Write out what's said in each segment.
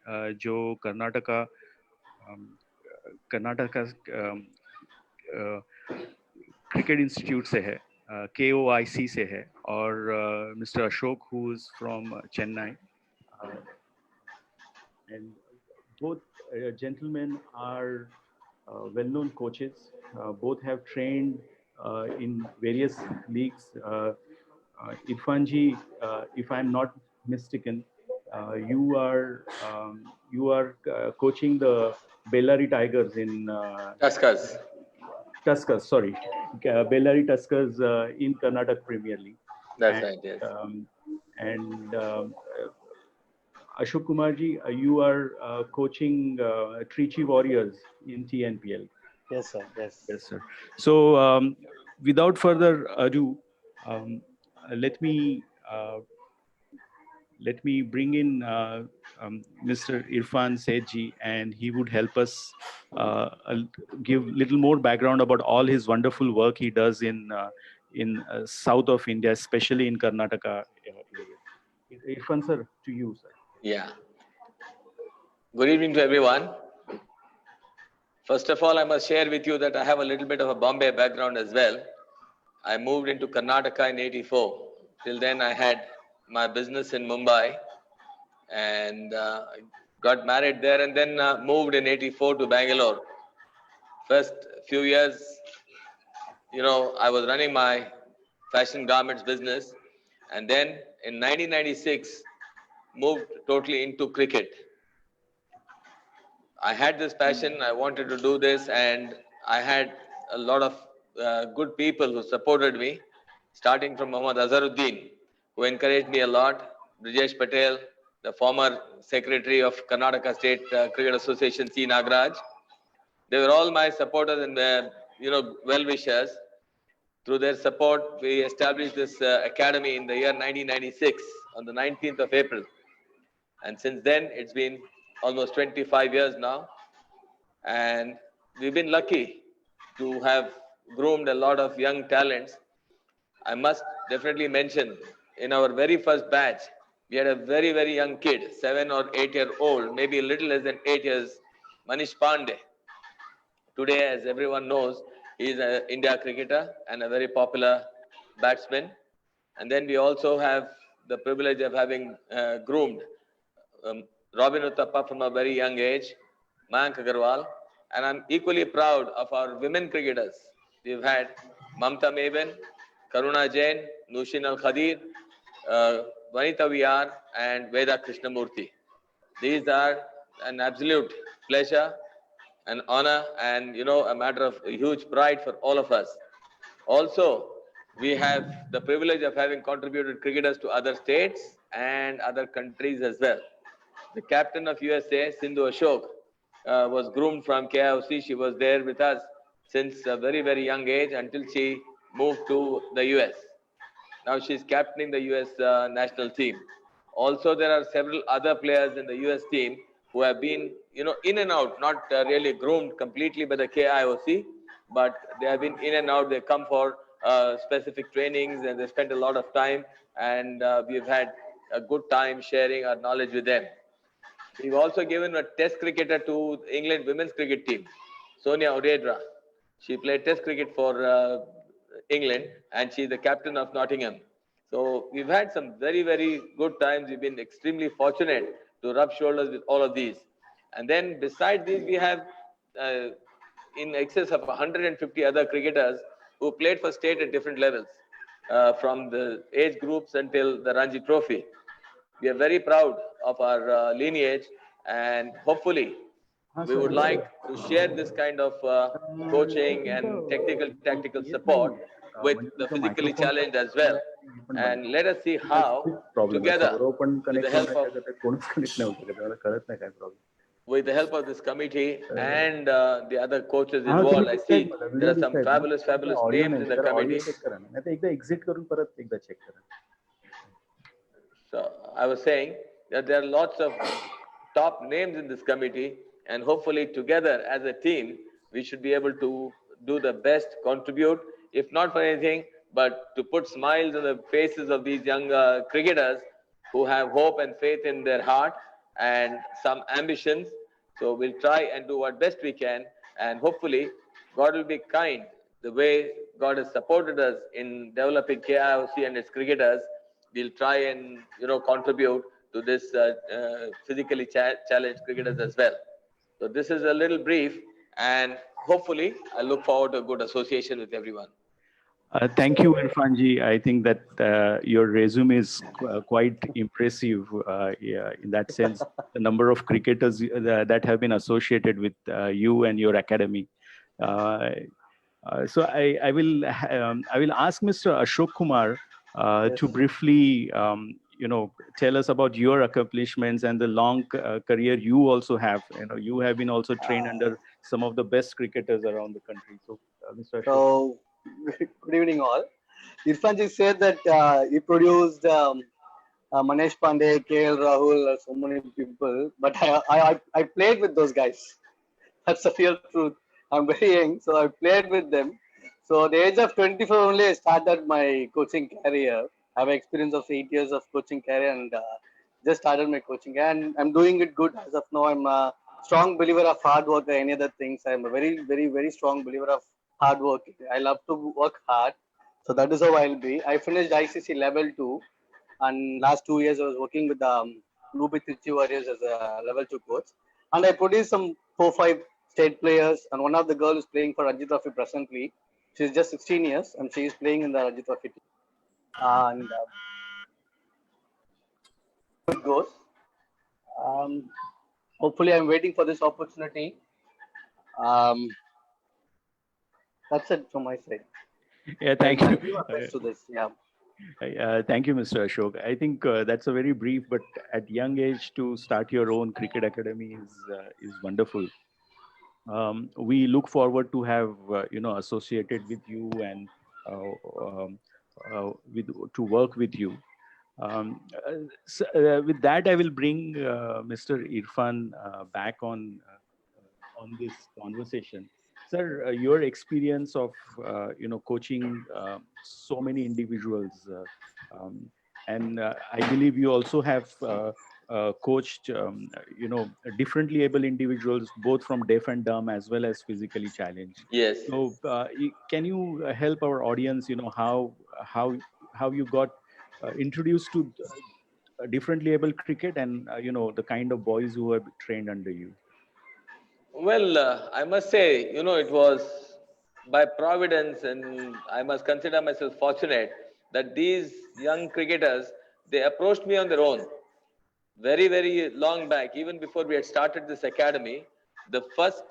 जो Karnataka cricket institute से है, KOIC से है, और mister Ashok who is from Chennai, and both gentlemen are well-known coaches. Both have trained in various leagues. Irfanji, if I'm not mistaken, you are coaching the Bellary Tigers in Tuskers. Tuskers, sorry, Bellary Tuskers in Karnataka Premier League. That's And, right, yes. And Ashok Kumarji, you are coaching Trichy Warriors in TNPL. Yes, sir. Yes. Yes, sir. So, without further ado, um, let me bring in Mr. Irfan Sethji, and he would help us give little more background about all his wonderful work he does in south of India, especially in Karnataka. Irfan sir, to you, sir. Yeah. Good evening to everyone. First of all, I must share with you that I have a little bit of a Bombay background as well. I moved into Karnataka in '84. Till then, I had my business in Mumbai and got married there, and then moved in '84 to Bangalore. First few years, I was running my fashion garments business, and then in 1996, moved totally into cricket. I had this passion, I wanted to do this, and I had a lot of good people who supported me, starting from Mohammad Azharuddin, who encouraged me a lot, Brijesh Patel, the former secretary of Karnataka State Cricket Association, C. Nagaraj. They were all my supporters and well-wishers. Through their support, we established this academy in the year 1996 on the 19th of April. And since then, it's been almost 25 years now. And we've been lucky to have groomed a lot of young talents. I must definitely mention, in our very first batch, we had a very, very young kid, 7 or 8 year old, maybe a little less than 8 years, Manish Pandey. Today, as everyone knows, he is an India cricketer and a very popular batsman. And then we also have the privilege of having groomed Robin Uthappa from a very young age, Mayank Agarwal, and I'm equally proud of our women cricketers. We've had Mamta Maven, Karuna Jain, Nushin Al Khadir, Vanita VR, and Veda Krishnamurthy. These are an absolute pleasure, an honor, and a matter of huge pride for all of us. Also, we have the privilege of having contributed cricketers to other states and other countries as well. The captain of USA, Sindhu Ashok, was groomed from KIOC. She was there with us since a very, very young age until she moved to the US. Now she's captaining the US national team. Also, there are several other players in the US team who have been, in and out, not really groomed completely by the KIOC, but they have been in and out. They come for specific trainings and they spend a lot of time, and we've had a good time sharing our knowledge with them. We've also given a test cricketer to England women's cricket team, Sonia Odedra. She played test cricket for England, and she's the captain of Nottingham. So we've had some very, very good times. We've been extremely fortunate to rub shoulders with all of these. And then besides these, we have in excess of 150 other cricketers who played for state at different levels, from the age groups until the Ranji Trophy. We are very proud of our lineage, and hopefully we would like to share this kind of coaching and technical tactical support with the physically challenged as well. And let us see how together with the help of this committee and the other coaches involved, I see there are some fabulous names in the committee. So I was saying that there are lots of top names in this committee, and hopefully together as a team, we should be able to do the best, contribute, if not for anything, but to put smiles on the faces of these young cricketers who have hope and faith in their heart, and some ambitions. So we'll try and do what best we can, and hopefully God will be kind. The way God has supported us in developing KIOC and its cricketers, we'll try and contribute to this physically challenged cricketers as well. So this is a little brief, and hopefully I look forward to a good association with everyone. Thank you, Irfanji. I think that your resume is quite impressive yeah, in that sense. The number of cricketers that have been associated with you and your academy. So I will ask Mr. Ashok Kumar to briefly tell us about your accomplishments and the long career you also have. You have been also trained under some of the best cricketers around the country. So Mr. Ashok. So, good evening, all. Irfan ji said that he produced Manesh Pandey, KL Rahul, so many people, but I played with those guys. That's the real truth. I'm very young, so I played with them. So, at the age of 24 only, I started my coaching career. I have experience of 8 years of coaching career and just started my coaching. And I'm doing it good as of now. I'm a strong believer of hard work or any other things. I'm a very, very, very strong believer of hard work. I love to work hard. So that is how I'll be. I finished ICC level 2, and last 2 years I was working with the Ruby Trichy Warriors as a level 2 coach. And I produced some 4-5 state players, and one of the girls is playing for Ranji Trophy presently. She's just 16 years, and she is playing in the Ranji Trophy team. And it goes. Hopefully, I'm waiting for this opportunity. That's it from my side. Yeah, thank you. To this, yeah. Thank you, Mr. Ashok. I think that's a very brief, but at young age to start your own cricket academy is wonderful. We look forward to have associated with you and to work with you. With that, I will bring Mr. Irfan back on this conversation. Sir, your experience of coaching so many individuals, and I believe you also have coached differently able individuals, both from deaf and dumb as well as physically challenged. Yes. So can you help our audience? How you got introduced to differently able cricket and the kind of boys who have trained under you. Well, I must say, it was by providence, and I must consider myself fortunate that these young cricketers, they approached me on their own. Very, very long back, even before we had started this academy, the first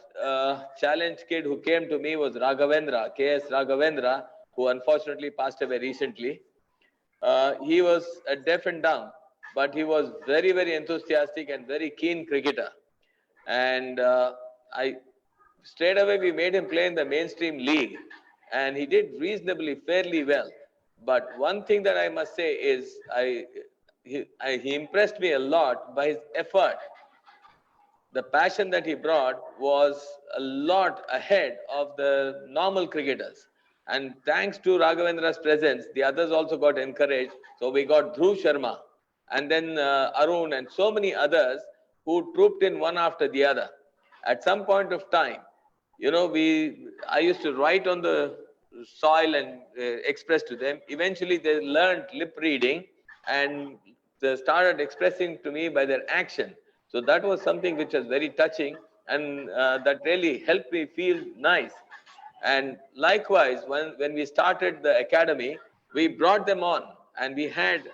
challenge kid who came to me was Raghavendra, KS Raghavendra, who unfortunately passed away recently. He was a deaf and dumb, but he was very, very enthusiastic and very keen cricketer. And straight away we made him play in the mainstream league, and he did reasonably fairly well. But one thing that I must say is he impressed me a lot by his effort. The passion that he brought was a lot ahead of the normal cricketers. And thanks to Raghavendra's presence, the others also got encouraged. So we got Dhruv Sharma, and then Arun, and so many others who trooped in one after the other. At some point of time, I used to write on the soil and express to them. Eventually, they learned lip reading and they started expressing to me by their action. So that was something which was very touching, and that really helped me feel nice. And likewise, when we started the academy, we brought them on, and we had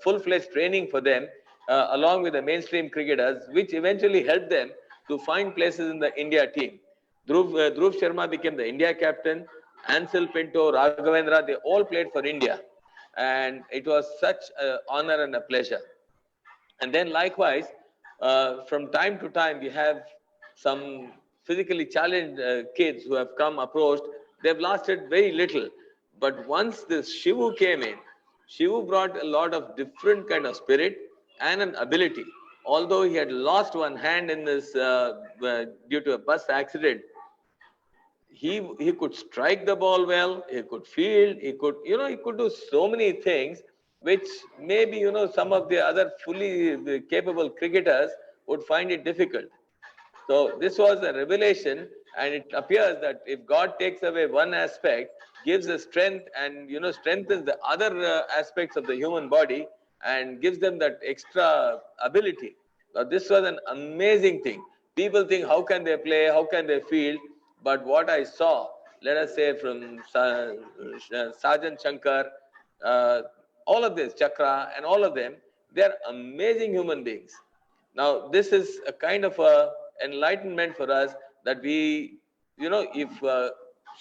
full-fledged training for them along with the mainstream cricketers, which eventually helped them to find places in the India team. Dhruv Sharma became the India captain. Ansel Pinto, Raghavendra, they all played for India. And it was such an honor and a pleasure. And then likewise, from time to time, we have some physically challenged kids who have come approached. They've lasted very little. But once this Shivu came in, Shivu brought a lot of different kind of spirit and an ability. Although he had lost one hand in this due to a bus accident, he could strike the ball well, he could field, he could do so many things. which maybe, some of the other fully capable cricketers would find it difficult. So this was a revelation, and it appears that if God takes away one aspect, gives a strength, and strengthens the other aspects of the human body, and gives them that extra ability. Now this was an amazing thing. People think, how can they play? How can they field? But what I saw, let us say from Sergeant Shankar, uh, all of this, Chakra, and all of them, they are amazing human beings. Now, this is a kind of a enlightenment for us that we, if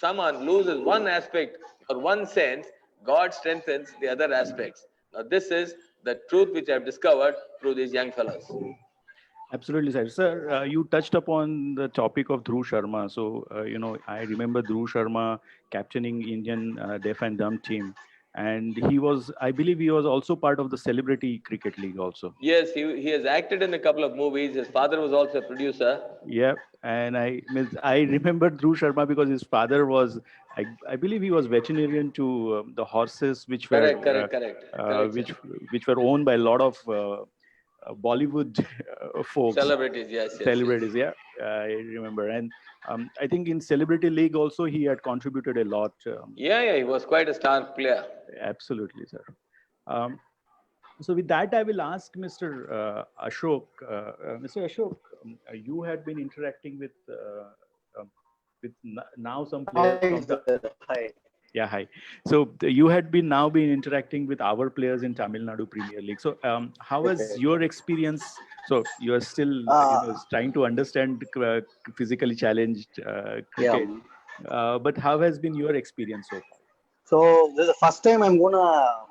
someone loses one aspect or one sense, God strengthens the other aspects. Now, this is the truth which I've discovered through these young fellows. Absolutely, sir. Sir, you touched upon the topic of Dhruv Sharma. So, I remember Dhruv Sharma captaining Indian deaf and dumb team. And I believe he was also part of the Celebrity Cricket League also. Yes, he has acted in a couple of movies. His father was also a producer. Yeah. And I remember Dhruv Sharma because his father was, I believe he was veterinarian to the horses, which were, Correct. which were owned by a lot of Bollywood folks. Celebrities, yes. Celebrities, yeah, I remember. And I think in Celebrity League also he had contributed a lot. Yeah, he was quite a star player. Absolutely, sir. So with that, I will ask Mr. Ashok. Mr. Ashok, you had been interacting with now some players from the. Hi. Yeah, hi. So you had been interacting with our players in Tamil Nadu Premier League. So how has your experience? So you are still trying to understand physically challenged cricket. But how has been your experience so far? So this is the first time I'm gonna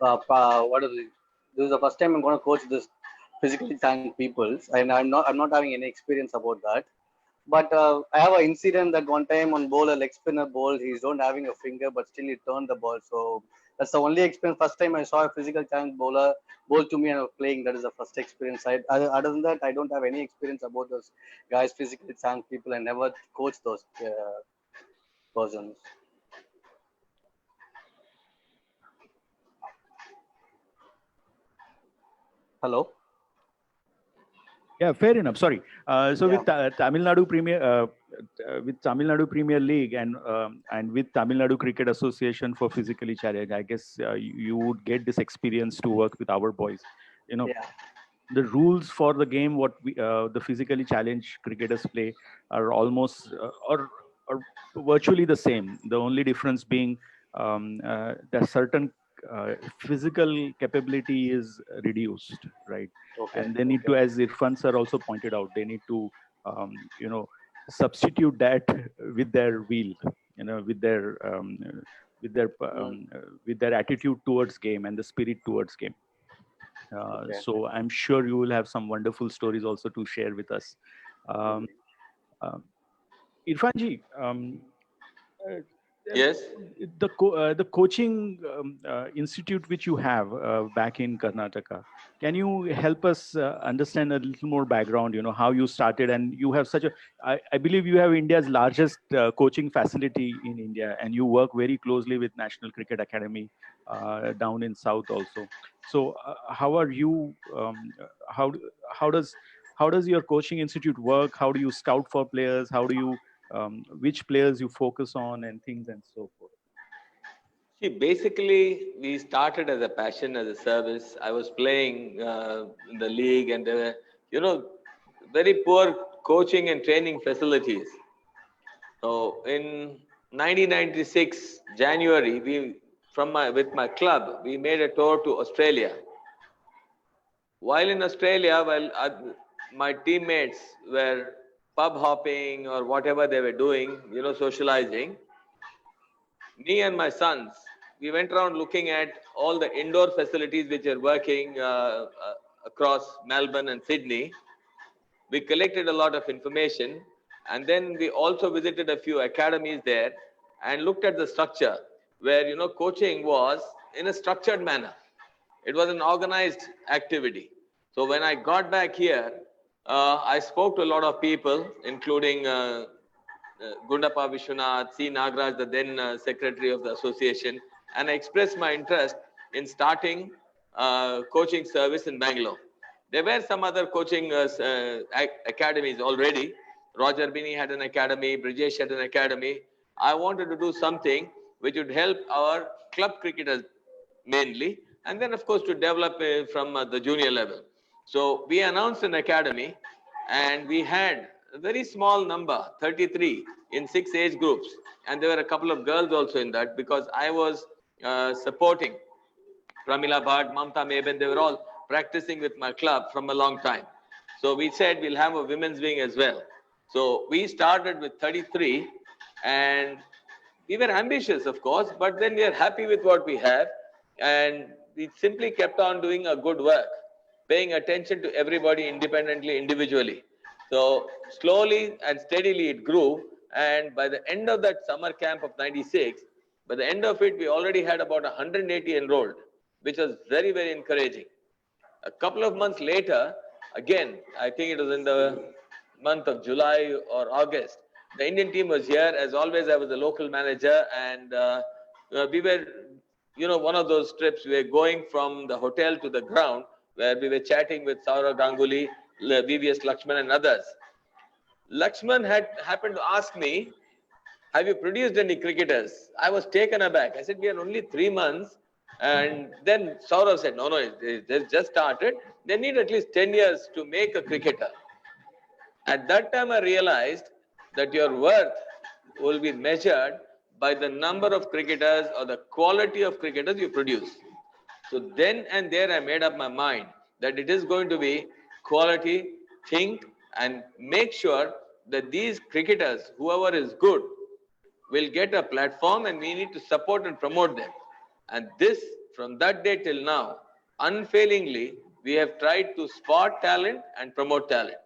This is the first time I'm gonna coach this physically challenged people, and I'm not having any experience about that. But I have an incident that one time on bowler leg spinner ball, he's not having a finger, but still he turned the ball. So that's the only experience. First time I saw a physical challenge bowler bowl to me and I was playing. That is the first experience. Other than that, I don't have any experience about those guys, physically challenged people. I never coached those persons. Hello. Yeah, fair enough. Sorry. With Tamil Nadu Premier League and with Tamil Nadu Cricket Association for physically challenged, I guess you would get this experience to work with our boys. The rules for the game, what the physically challenged cricketers play, are almost or virtually the same. The only difference being that certain physical capability is reduced, right? And they need to, as Irfan sir also pointed out, they need to substitute that with their will, with their attitude towards game and the spirit towards game. So I'm sure you will have some wonderful stories also to share with us. Irfanji, yes, the coaching institute which you have back in Karnataka, can you help us understand a little more background? How you started, and you have such a. I believe you have India's largest coaching facility in India, and you work very closely with National Cricket Academy down in South also. So how are you? How does your coaching institute work? How do you scout for players? How do you which players you focus on and things and so forth? See, basically, we started as a passion, as a service. I was playing in the league, and there were, very poor coaching and training facilities. So in 1996 January, with my club, we made a tour to Australia. While in Australia, my teammates were pub hopping or whatever they were doing, socializing. Me and my sons, we went around looking at all the indoor facilities which are working across Melbourne and Sydney. We collected a lot of information, and then we also visited a few academies there and looked at the structure where, coaching was in a structured manner. It was an organized activity. So when I got back here, I spoke to a lot of people, including Gundappa Vishwanath, C. Nagaraj, the then secretary of the association, and I expressed my interest in starting coaching service in Bangalore. There were some other coaching academies already. Roger Binney had an academy, Brijesh had an academy. I wanted to do something which would help our club cricketers mainly, and then of course to develop from the junior level. So we announced an academy, and we had a very small number, 33 in 6 age groups, and there were a couple of girls also in that, because I was supporting Pramila Bhatt, Mamta Meben. They were all practicing with my club from a long time. So we said we'll have a women's wing as well. So we started with 33, and we were ambitious, of course, but then we are happy with what we have, and we simply kept on doing a good work, paying attention to everybody independently, individually. So slowly and steadily it grew, and by the end of that summer camp of 96, by the end of it, we already had about 180 enrolled, which was very, very encouraging. A couple of months later, again, I think it was in the month of July or August, the Indian team was here. As always, I was the local manager, and we were, one of those trips, we were going from the hotel to the ground, where we were chatting with Saurav Ganguly, VVS Lakshman and others. Lakshman had happened to ask me, have you produced any cricketers? I was taken aback. I said, we are only 3 months. And then Saurav said, no, they just started. They need at least 10 years to make a cricketer. At that time, I realized that your worth will be measured by the number of cricketers or the quality of cricketers you produce. So then and there, I made up my mind that it is going to be quality, think, and make sure that these cricketers, whoever is good, will get a platform, and we need to support and promote them. And this, from that day till now, unfailingly, we have tried to spot talent and promote talent.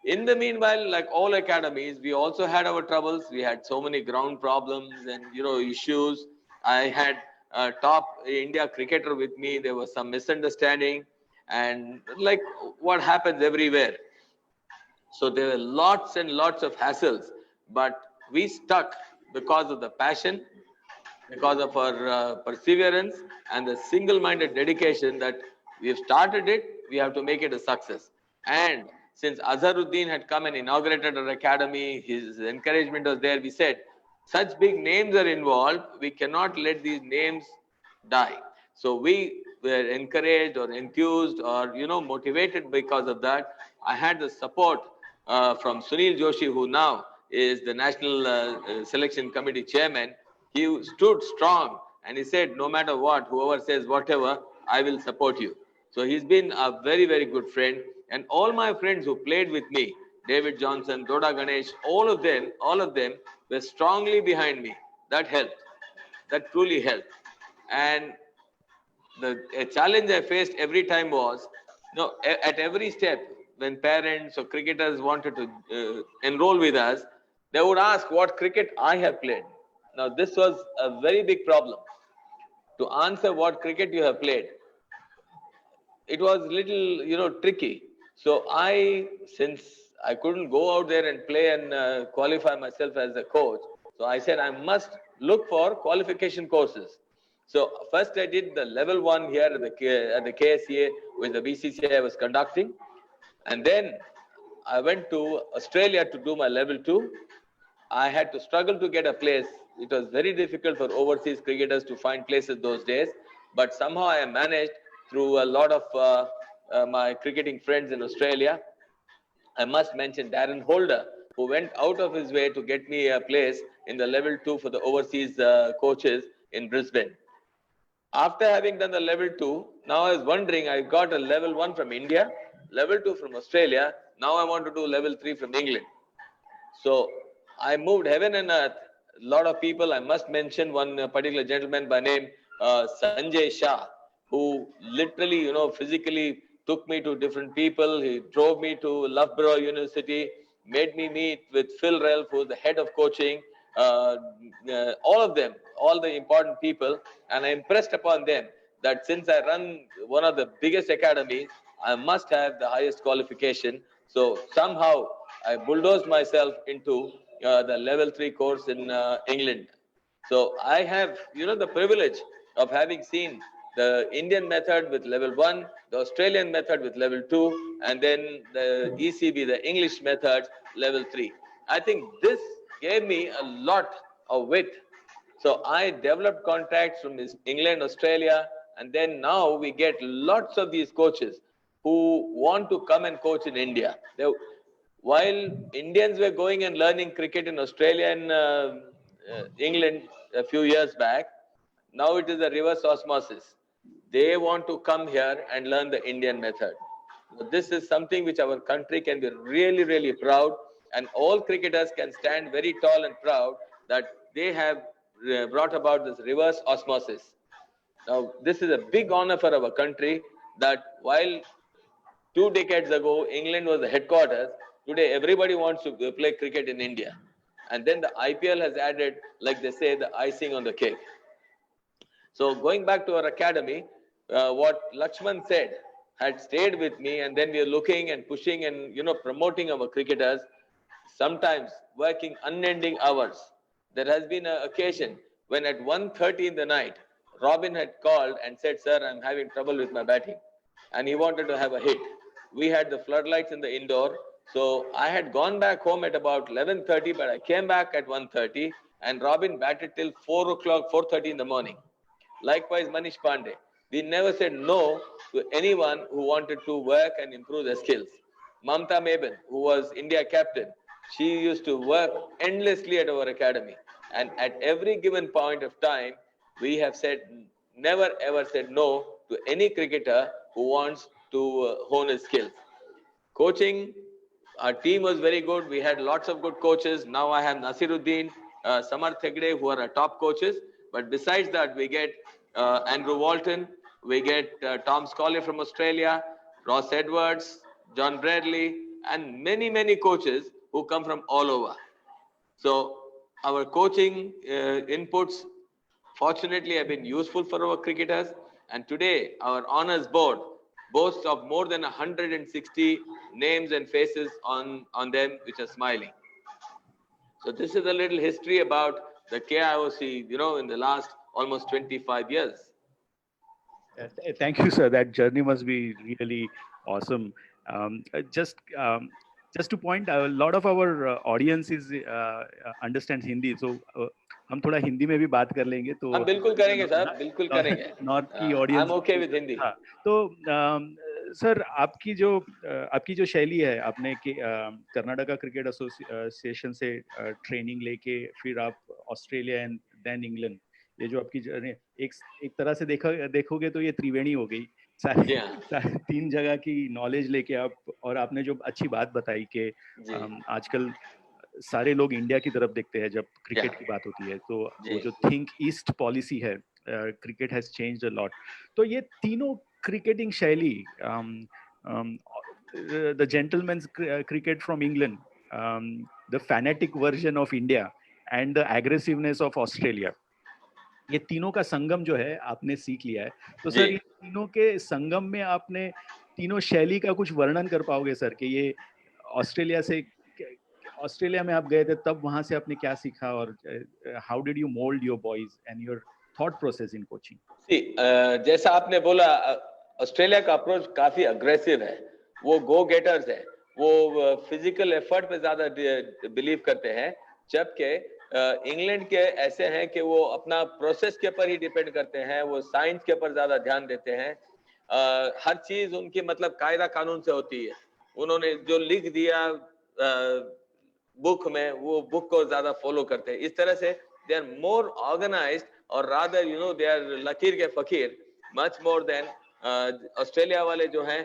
In the meanwhile, like all academies, we also had our troubles. We had so many ground problems and issues. I had a top India cricketer with me. There was some misunderstanding, and like what happens everywhere. So there were lots and lots of hassles, but we stuck because of the passion, because of our perseverance and the single-minded dedication that we have started it, we have to make it a success. And since Azharuddin had come and inaugurated our academy, his encouragement was there, we said, such big names are involved, we cannot let these names die. So we were encouraged or enthused or, motivated because of that. I had the support from Sunil Joshi, who now is the National Selection Committee Chairman. He stood strong and he said, no matter what, whoever says whatever, I will support you. So he's been a very, very good friend. And all my friends who played with me, David Johnson, Doda Ganesh, all of them were strongly behind me. That helped. That truly helped. And a challenge I faced every time was, at every step, when parents or cricketers wanted to enroll with us, they would ask what cricket I have played. Now, this was a very big problem. To answer what cricket you have played, it was little, tricky. So since I couldn't go out there and play and qualify myself as a coach, so I said I must look for qualification courses. So first I did the level 1 here at the KSCA, which the BCCI was conducting. And then I went to Australia to do my level 2. I had to struggle to get a place. It was very difficult for overseas cricketers to find places those days. But somehow I managed through a lot of my cricketing friends in Australia. I must mention Darren Holder, who went out of his way to get me a place in the level 2 for the overseas coaches in Brisbane. After having done the level 2, now I was wondering, I got a level 1 from India, level 2 from Australia. Now I want to do level 3 from England. So I moved heaven and earth. A lot of people, I must mention one particular gentleman by name Sanjay Shah, who literally, physically took me to different people. He drove me to Loughborough University, made me meet with Phil Relf, who is the head of coaching, all of them, all the important people. And I impressed upon them that since I run one of the biggest academies, I must have the highest qualification. So somehow I bulldozed myself into the level 3 course in England. So I have, the privilege of having seen the Indian method with level 1, the Australian method with level 2, and then the ECB, the English method, level 3. I think this gave me a lot of wit. So I developed contacts from England, Australia, and then now we get lots of these coaches who want to come and coach in India. While Indians were going and learning cricket in Australia and England a few years back, now it is a reverse osmosis. They want to come here and learn the Indian method. So this is something which our country can be really, really proud, and all cricketers can stand very tall and proud that they have brought about this reverse osmosis. Now, this is a big honor for our country that while 2 decades ago England was the headquarters, today everybody wants to play cricket in India. And then the IPL has added, like they say, the icing on the cake. So going back to our academy, what Lakshman said had stayed with me, and then we are looking and pushing and promoting our cricketers, sometimes working unending hours. There has been an occasion when at 1:30 in the night, Robin had called and said, "Sir, I'm having trouble with my batting," and he wanted to have a hit. We had the floodlights in the indoor, so I had gone back home at about 11:30, but I came back at 1:30, and Robin batted till 4 o'clock, 4:30 in the morning. Likewise, Manish Pandey. We never said no to anyone who wanted to work and improve their skills. Mamta Meben, who was India captain, she used to work endlessly at our academy. And at every given point of time, we have said, never ever said no to any cricketer who wants to hone his skills. Coaching, our team was very good. We had lots of good coaches. Now I have Nasiruddin, Samarth Hegde, who are our top coaches. But besides that, we get Andrew Walton, we get Tom Scully from Australia, Ross Edwards, John Bradley, and many, many coaches who come from all over. So our coaching inputs, fortunately, have been useful for our cricketers. And today, our honors board boasts of more than 160 names and faces on them which are smiling. So this is a little history about the KIOC, in the last almost 25 years. Thank you, sir. That journey must be really awesome. Just to point, a lot of our audience understands Hindi, so हम थोड़ा हिंदी में भी बात कर लेंगे तो हम बिल्कुल करेंगे सर, बिल्कुल करेंगे. नॉर्थ की audience I'm okay with Hindi. हाँ, तो सर आपकी जो शैली है, आपने कर्नाटका क्रिकेट एसोसिएशन से ट्रेनिंग लेके फिर आप ऑस्ट्रेलिया एंड देन इंग्लैंड, ये जो आपकी जर्नी एक तरह से देखोगे तो ये त्रिवेणी हो गई, सारी 3 जगह की नॉलेज लेके आप, और आपने जो अच्छी बात बताई कि आजकल सारे लोग इंडिया की तरफ देखते हैं जब क्रिकेट की बात होती है, तो वो जो थिंक ईस्ट पॉलिसी है, cricket has changed a lot. तो ये तीनों क्रिकेटिंग शैली, the gentleman's cricket from England, the fanatic version of India and the aggressiveness of Australia, ये तीनों का संगम जो है आपने सीख लिया है. तो सर ये तीनों के संगम में आपने तीनों शैली का कुछ वर्णन कर पाओगे सर, कि ये ऑस्ट्रेलिया में आप गए थे तब वहां से आपने क्या सीखा, और how did you mould your boys and your thought process in coaching? जैसा आपने बोला, ऑस्ट्रेलिया का अप्रोच काफी अग्रेसिव है, वो गो गेटर्स है, वो फिजिकल एफर्ट पे ज्यादा बिलीव करते हैं, जबकि इंग्लैंड के ऐसे हैं कि वो अपना प्रोसेस के ऊपर ही डिपेंड करते हैं, वो साइंस के ऊपर ज्यादा ध्यान देते हैं. हर चीज उनकी मतलब कायदा कानून से होती है. उन्होंने जो लिख दिया बुक में, वो बुक को ज्यादा फॉलो करते हैं. इस तरह से दे आर मोर ऑर्गेनाइज्ड, और रादर दे आर लकीर के फकीर मच मोर देन ऑस्ट्रेलिया वाले जो हैं.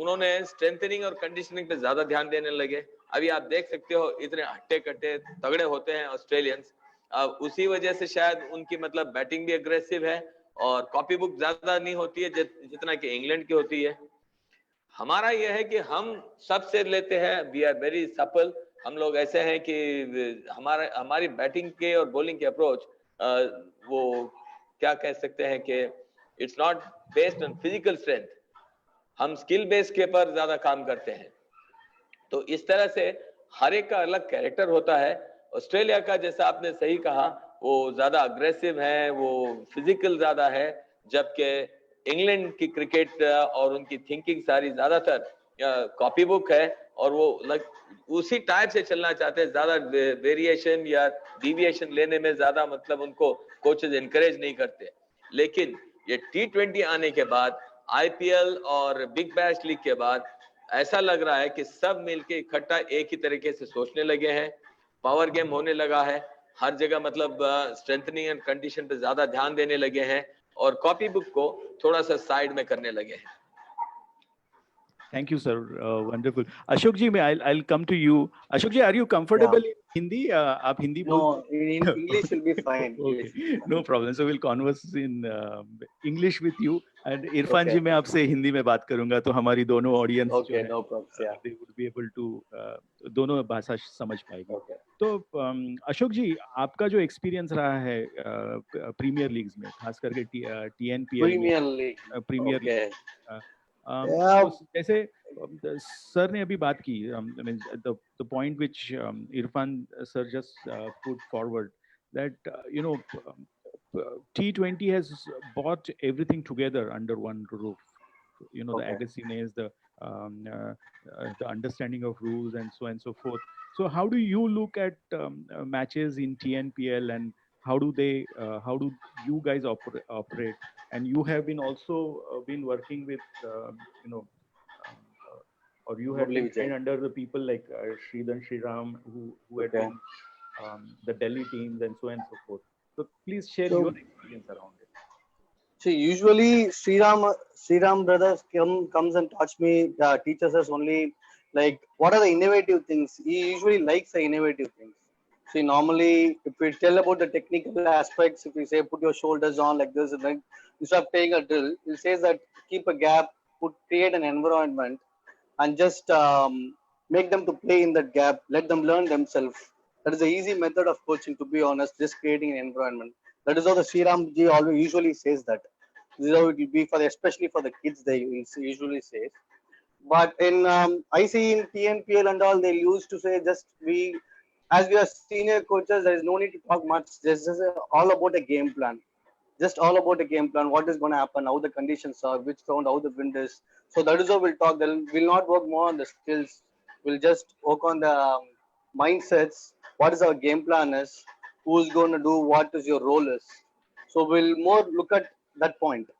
उन्होंने स्ट्रेंथनिंग और कंडीशनिंग पे ज्यादा ध्यान देने लगे. अभी आप देख सकते हो इतने हट्टे कट्टे तगड़े होते हैं ऑस्ट्रेलियंस. अब उसी वजह से शायद उनकी मतलब बैटिंग भी अग्रेसिव है, और कॉपी बुक ज्यादा नहीं होती है जितना कि इंग्लैंड की होती है. हमारा यह है कि हम सबसे लेते हैं, वी आर वेरी सपल. हम लोग ऐसे हैं कि हमारी बैटिंग के और बॉलिंग के अप्रोच वो क्या कह सकते हैं कि it's not based on physical strength, हम स्किल बेस के पर ज्यादा काम करते हैं. तो इस तरह से हर एक का अलग कैरेक्टर होता है. ऑस्ट्रेलिया का, जैसा आपने सही कहा, वो ज्यादा अग्रेसिव है, वो फिजिकल ज्यादा है, जबकि इंग्लैंड की क्रिकेट और उनकी थिंकिंग सारी ज्यादातर कॉपी बुक है, और वो उसी टाइप से चलना चाहते हैं, ज्यादा वेरिएशन या डिविएशन लेने में ज्यादा मतलब उनको कोचेज एनकरेज नहीं करते। लेकिन ये T20 आने के बाद, IPL और बिग बैश लीग के बाद ऐसा लग रहा है कि सब मिलके इकट्ठा एक ही तरीके से सोचने लगे हैं, पावर गेम होने लगा है हर जगह, मतलब स्ट्रेंथनिंग एंड कंडीशन पे ज्यादा ध्यान देने लगे हैं और कॉपी बुक को थोड़ा सा साइड में करने लगे हैं। Thank you, sir. Wonderful. Ashok ji, I'll come to you. Ashok ji, are you comfortable in Hindi? आप हिंदी No, बोलते in English will be fine. Okay, no problem. So we'll converse in English with you. And Irfan Okay. जी, मैं आपसे हिंदी में बात करूंगा, तो हमारी दोनों ऑडियंस जो Okay, है, no problems. Yeah. they would be able to दोनों भाषा समझ पाएगी। Okay. तो अशोक जी, आपका जो एक्सपीरियंस रहा है प्रीमियर लीग्स में, खास करके TNPL में, Premier League. Premiere Okay. तो जैसे सर ने अभी बात की, the point which Irfan sir just put forward, that T20 has brought everything together under one roof. The Okay. aggressiveness, the understanding of rules, and so on and so forth. So how do you look at matches in TNPL, and how do you guys operate? And you have been also been working with or you have Murli been Vijay. trained under the people like Sridhar Sriram, who had Okay. been the Delhi teams and so on and so forth. So please share So- your experience around it. See, usually Sriram brothers comes and teaches us only like what are the innovative things. He usually likes the innovative things. See, normally if we tell about the technical aspects, if we say put your shoulders on like this, like instead of playing a drill, he says that keep a gap, create an environment, and just make them to play in that gap. Let them learn themselves. That is the easy method of coaching. To be honest, just creating an environment. That is how the Sriram ji always usually says that. This is how it will be for especially for the kids. They usually say. But in I see in TNPL and all, they used to say just as we are senior coaches, there is no need to talk much. This is all about a game plan. Just all about the game plan, what is going to happen, how the conditions are, which ground, how the wind is. So that is how we'll talk. We'll not work more on the skills. We'll just work on the mindsets. What is our game plan is, who's going to do what is your role is. So we'll more look at that point.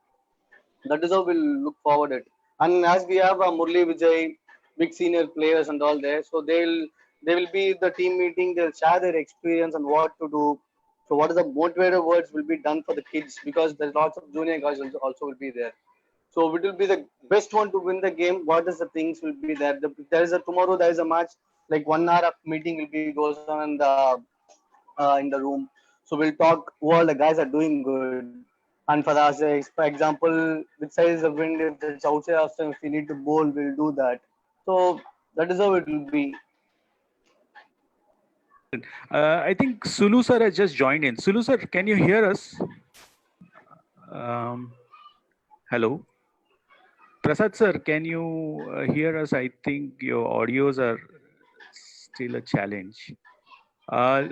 That is how we'll look forward it. And as we have Murli Vijay, big senior players and all there, so they will be the team meeting. They'll share their experience and what to do. So what is the motivator words will be done for the kids, because there's lots of junior guys also will be there. So it will be the best one to win the game. What is the things will be there? There is a tomorrow. There is a match. Like 1 hour of meeting will be goes on in the room. So we'll talk who all the guys are doing good. And for us, for example, which side is the wind, if it's outside of if we need to bowl, we'll do that. So that is how it will be. I think Sulu sir has just joined in. Sulu sir, can you hear us? Hello. Prasad sir, can you hear us? I think your audios are still a challenge. I'll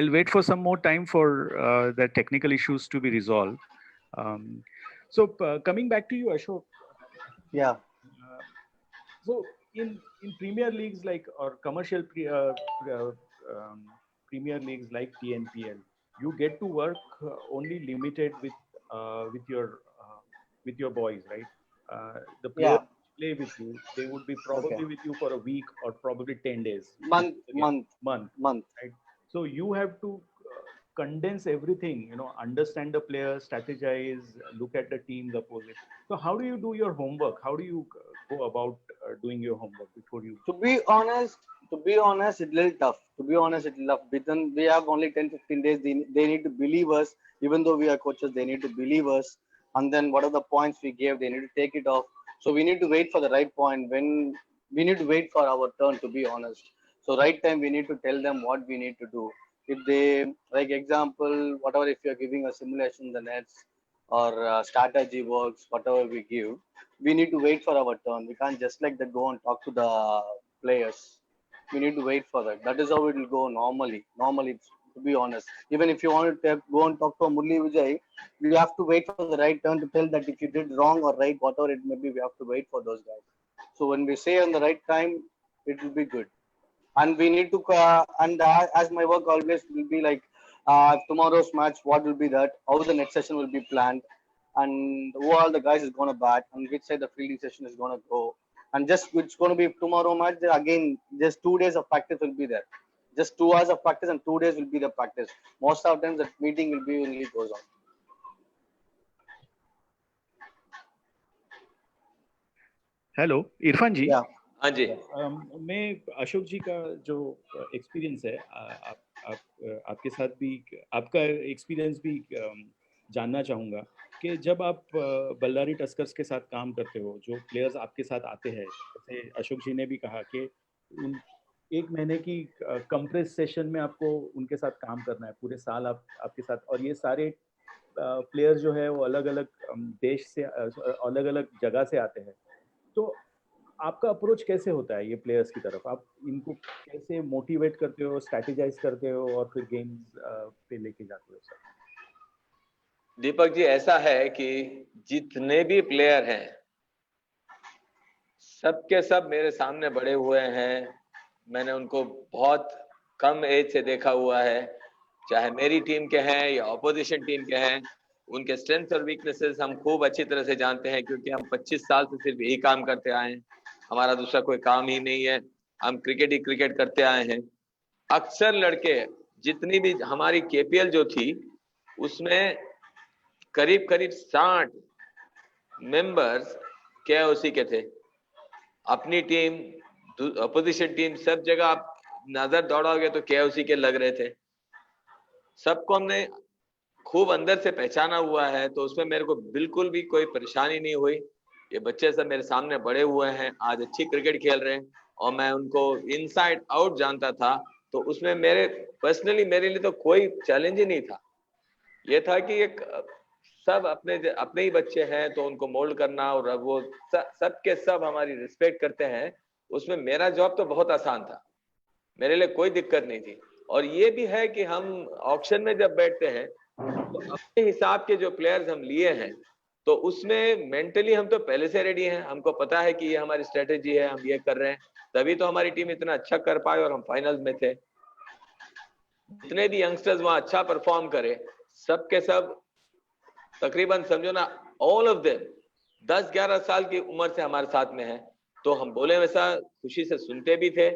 wait for some more time for the technical issues to be resolved. So coming back to you, Ashok. Yeah. So in Premier Leagues like or commercial Premier Leagues like TNPL, you get to work only limited with your boys, right? The players play with you. They would be probably with you for a week or probably 10 days. Month. Right? So you have to condense everything, understand the players, strategize, look at the teams opposite. So how do you do your homework? How do you go about doing your homework before you? To be honest, it's little tough. To be honest, it's tough. Because we have only 10-15 days. They need to believe us. Even though we are coaches, they need to believe us. And then what are the points we gave? They need to take it off. So we need to wait for the right point. When we need to wait for our turn, to be honest. So right time, we need to tell them what we need to do. If they, like example, whatever, if you're giving a simulation, the nets or strategy works, whatever we give, we need to wait for our turn. We can't just like that go and talk to the players. We need to wait for that. That is how it will go normally. Normally, to be honest. Even if you want to go and talk to Murli Vijay, you have to wait for the right turn to tell that if you did wrong or right, whatever it may be, we have to wait for those guys. So when we say on the right time, it will be good. And we need to, as my work always will be like, tomorrow's match, what will be that, how the next session will be planned, and who all the guys is going to bat, and which side the fielding session is going to go. And just it's going to be tomorrow match, then again, just 2 days of practice will be there. Just 2 hours of practice and 2 days will be the practice. Most of the times that meeting will be only goes on. Hello Irfan ji. Yeah. हाँ जी। मैं अशोक जी का जो experience है आपके साथ भी आपका experience भी जानना चाहूँगा कि जब आप बल्लारी टस्कर्स के साथ काम करते हो, जो प्लेयर्स आपके साथ आते हैं, जैसे अशोक जी ने भी कहा कि उन 1 महीने की कंप्रेस सेशन में आपको उनके साथ काम करना है, पूरे साल आपके साथ, और ये सारे प्लेयर्स जो है वो अलग-अलग देश से अलग-अलग जगह से आते हैं। तो आपका अप्रोच कैसे होता है ये प्लेयर्स की तरफ? आप इनको कैसे मोटिवेट करते हो, स्ट्रैटेजाइज करते हो और फिर गेम्स पे लेके जाते हो सर? दीपक जी, ऐसा है कि जितने भी प्लेयर हैं सबके सब मेरे सामने बड़े हुए हैं। मैंने उनको बहुत कम एज से देखा हुआ है, चाहे मेरी टीम के हैं या ऑपोजिशन टीम के हैं। उनके स्ट्रेंथ और वीकनेसेस हम खूब अच्छी तरह से जानते हैं, क्योंकि हम 25 साल से सिर्फ यही काम करते आए हैं। हमारा दूसरा कोई काम ही नहीं है, हम क्रिकेट ही क्रिकेट करते आए हैं। अक्सर लड़के, जितनी भी हमारी केपीएल जो थी उसमें करीब 60 मेंबर्स केओसी के थे। अपनी टीम, अपोजिशन टीम, सब जगह आप नजर दौड़ाओगे तो केओसी के लग रहे थे। सबको हमने खूब अंदर से पहचाना हुआ है, तो उसमें मेरे को बिल्कुल भी कोई परेशानी नहीं हुई। ये बच्चे सब मेरे सामने बड़े हुए हैं, आज अच्छी क्रिकेट खेल रहे हैं, और मैं उनको इनसाइड आउट जानता था। तो उसमें मेरे पर्सनली मेरे लिए तो कोई चैलेंज ही नहीं था। ये था कि एक सब अपने ही बच्चे हैं, तो उनको मोल्ड करना, और वो सब के सब हमारी रिस्पेक्ट करते हैं। उसमें मेरा जॉब तो बहुत आसान था, मेरे लिए कोई दिक्कत नहीं थी। और ये भी है कि हम ऑक्शन में जब बैठते हैं तो अपने हिसाब के जो प्लेयर्स हम लिए हैं, तो उसमें मेंटली हम तो पहले से रेडी हैं। हमको पता है कि ये हमारी स्ट्रेटेजी है, हम ये कर रहे हैं, तभी तो हमारी टीम इतना अच्छा कर पाए और हम फाइनल में थे। जितने भी यंगस्टर्स वहां अच्छा परफॉर्म करे, सबके सब तकरीबन समझो ना ऑल ऑफ देम 10-11 साल की उम्र से हमारे साथ में है। तो हम बोले वैसा खुशी से सुनते भी थे,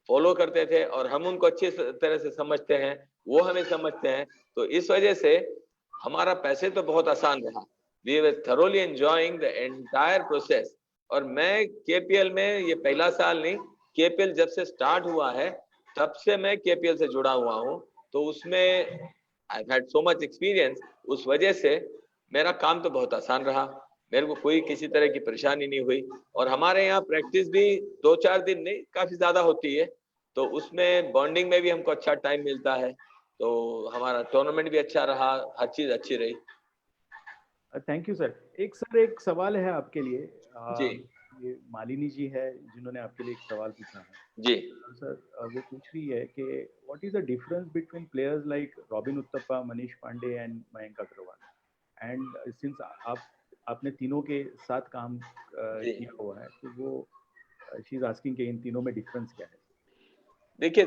फॉलो करते थे, और हम उनको अच्छी तरह से समझते हैं, वो हमें समझते हैं। तो इस वजह से हमारा पैसे तो बहुत आसान रहा। We were thoroughly enjoying the entire process. और मैं केपीएल में ये पहला साल नहीं, केपीएल जब से स्टार्ट हुआ है तब से मैं केपीएल से जुड़ा हुआ हूँ। तो उसमें I have had so much experience. उस वजह से मेरा काम तो बहुत आसान रहा, मेरे को कोई किसी तरह की परेशानी नहीं हुई। और हमारे यहाँ प्रैक्टिस भी 2-4 दिन नहीं, काफी ज्यादा होती है, तो उसमें बॉन्डिंग में भी हमको अच्छा टाइम मिलता है। तो हमारा टूर्नामेंट भी अच्छा रहा, हर चीज अच्छी रही। Thank you sir. एक सवाल है आपके लिए। जी ये मालिनी जी है जिन्होंने आपके लिए एक सवाल पूछा है। जी सर वो पूछ रही है कि what is the difference between players like Robin Uthappa, Manish Pandey and Mayank Agarwal, and since आपने तीनों के साथ काम किया हुआ है, तो वो शी इज आस्किंग कि इन तीनों में डिफरेंस क्या है? देखिए,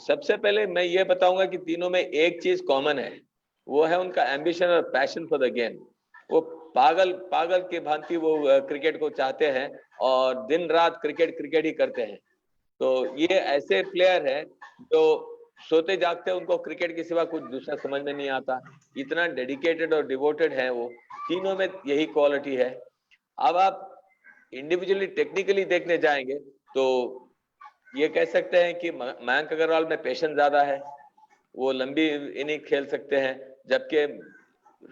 सबसे पहले मैं ये बताऊंगा कि तीनों में एक चीज कॉमन है, वो है उनका एम्बिशन और पैशन फॉर द गेम। वो पागल की भांति वो क्रिकेट को चाहते हैं और दिन रात क्रिकेट ही करते हैं। तो ये ऐसे प्लेयर हैं जो सोते जागते, उनको क्रिकेट के सिवा कुछ दूसरा समझ में नहीं आता। इतना डेडिकेटेड और डिवोटेड है वो। तीनों में यही क्वालिटी है। अब आप इंडिविजुअली टेक्निकली देखने जाएंगे तो ये कह सकते हैं कि मयंक अग्रवाल में पेशेंस ज्यादा है, वो लंबी इनिंग खेल सकते हैं, जबकि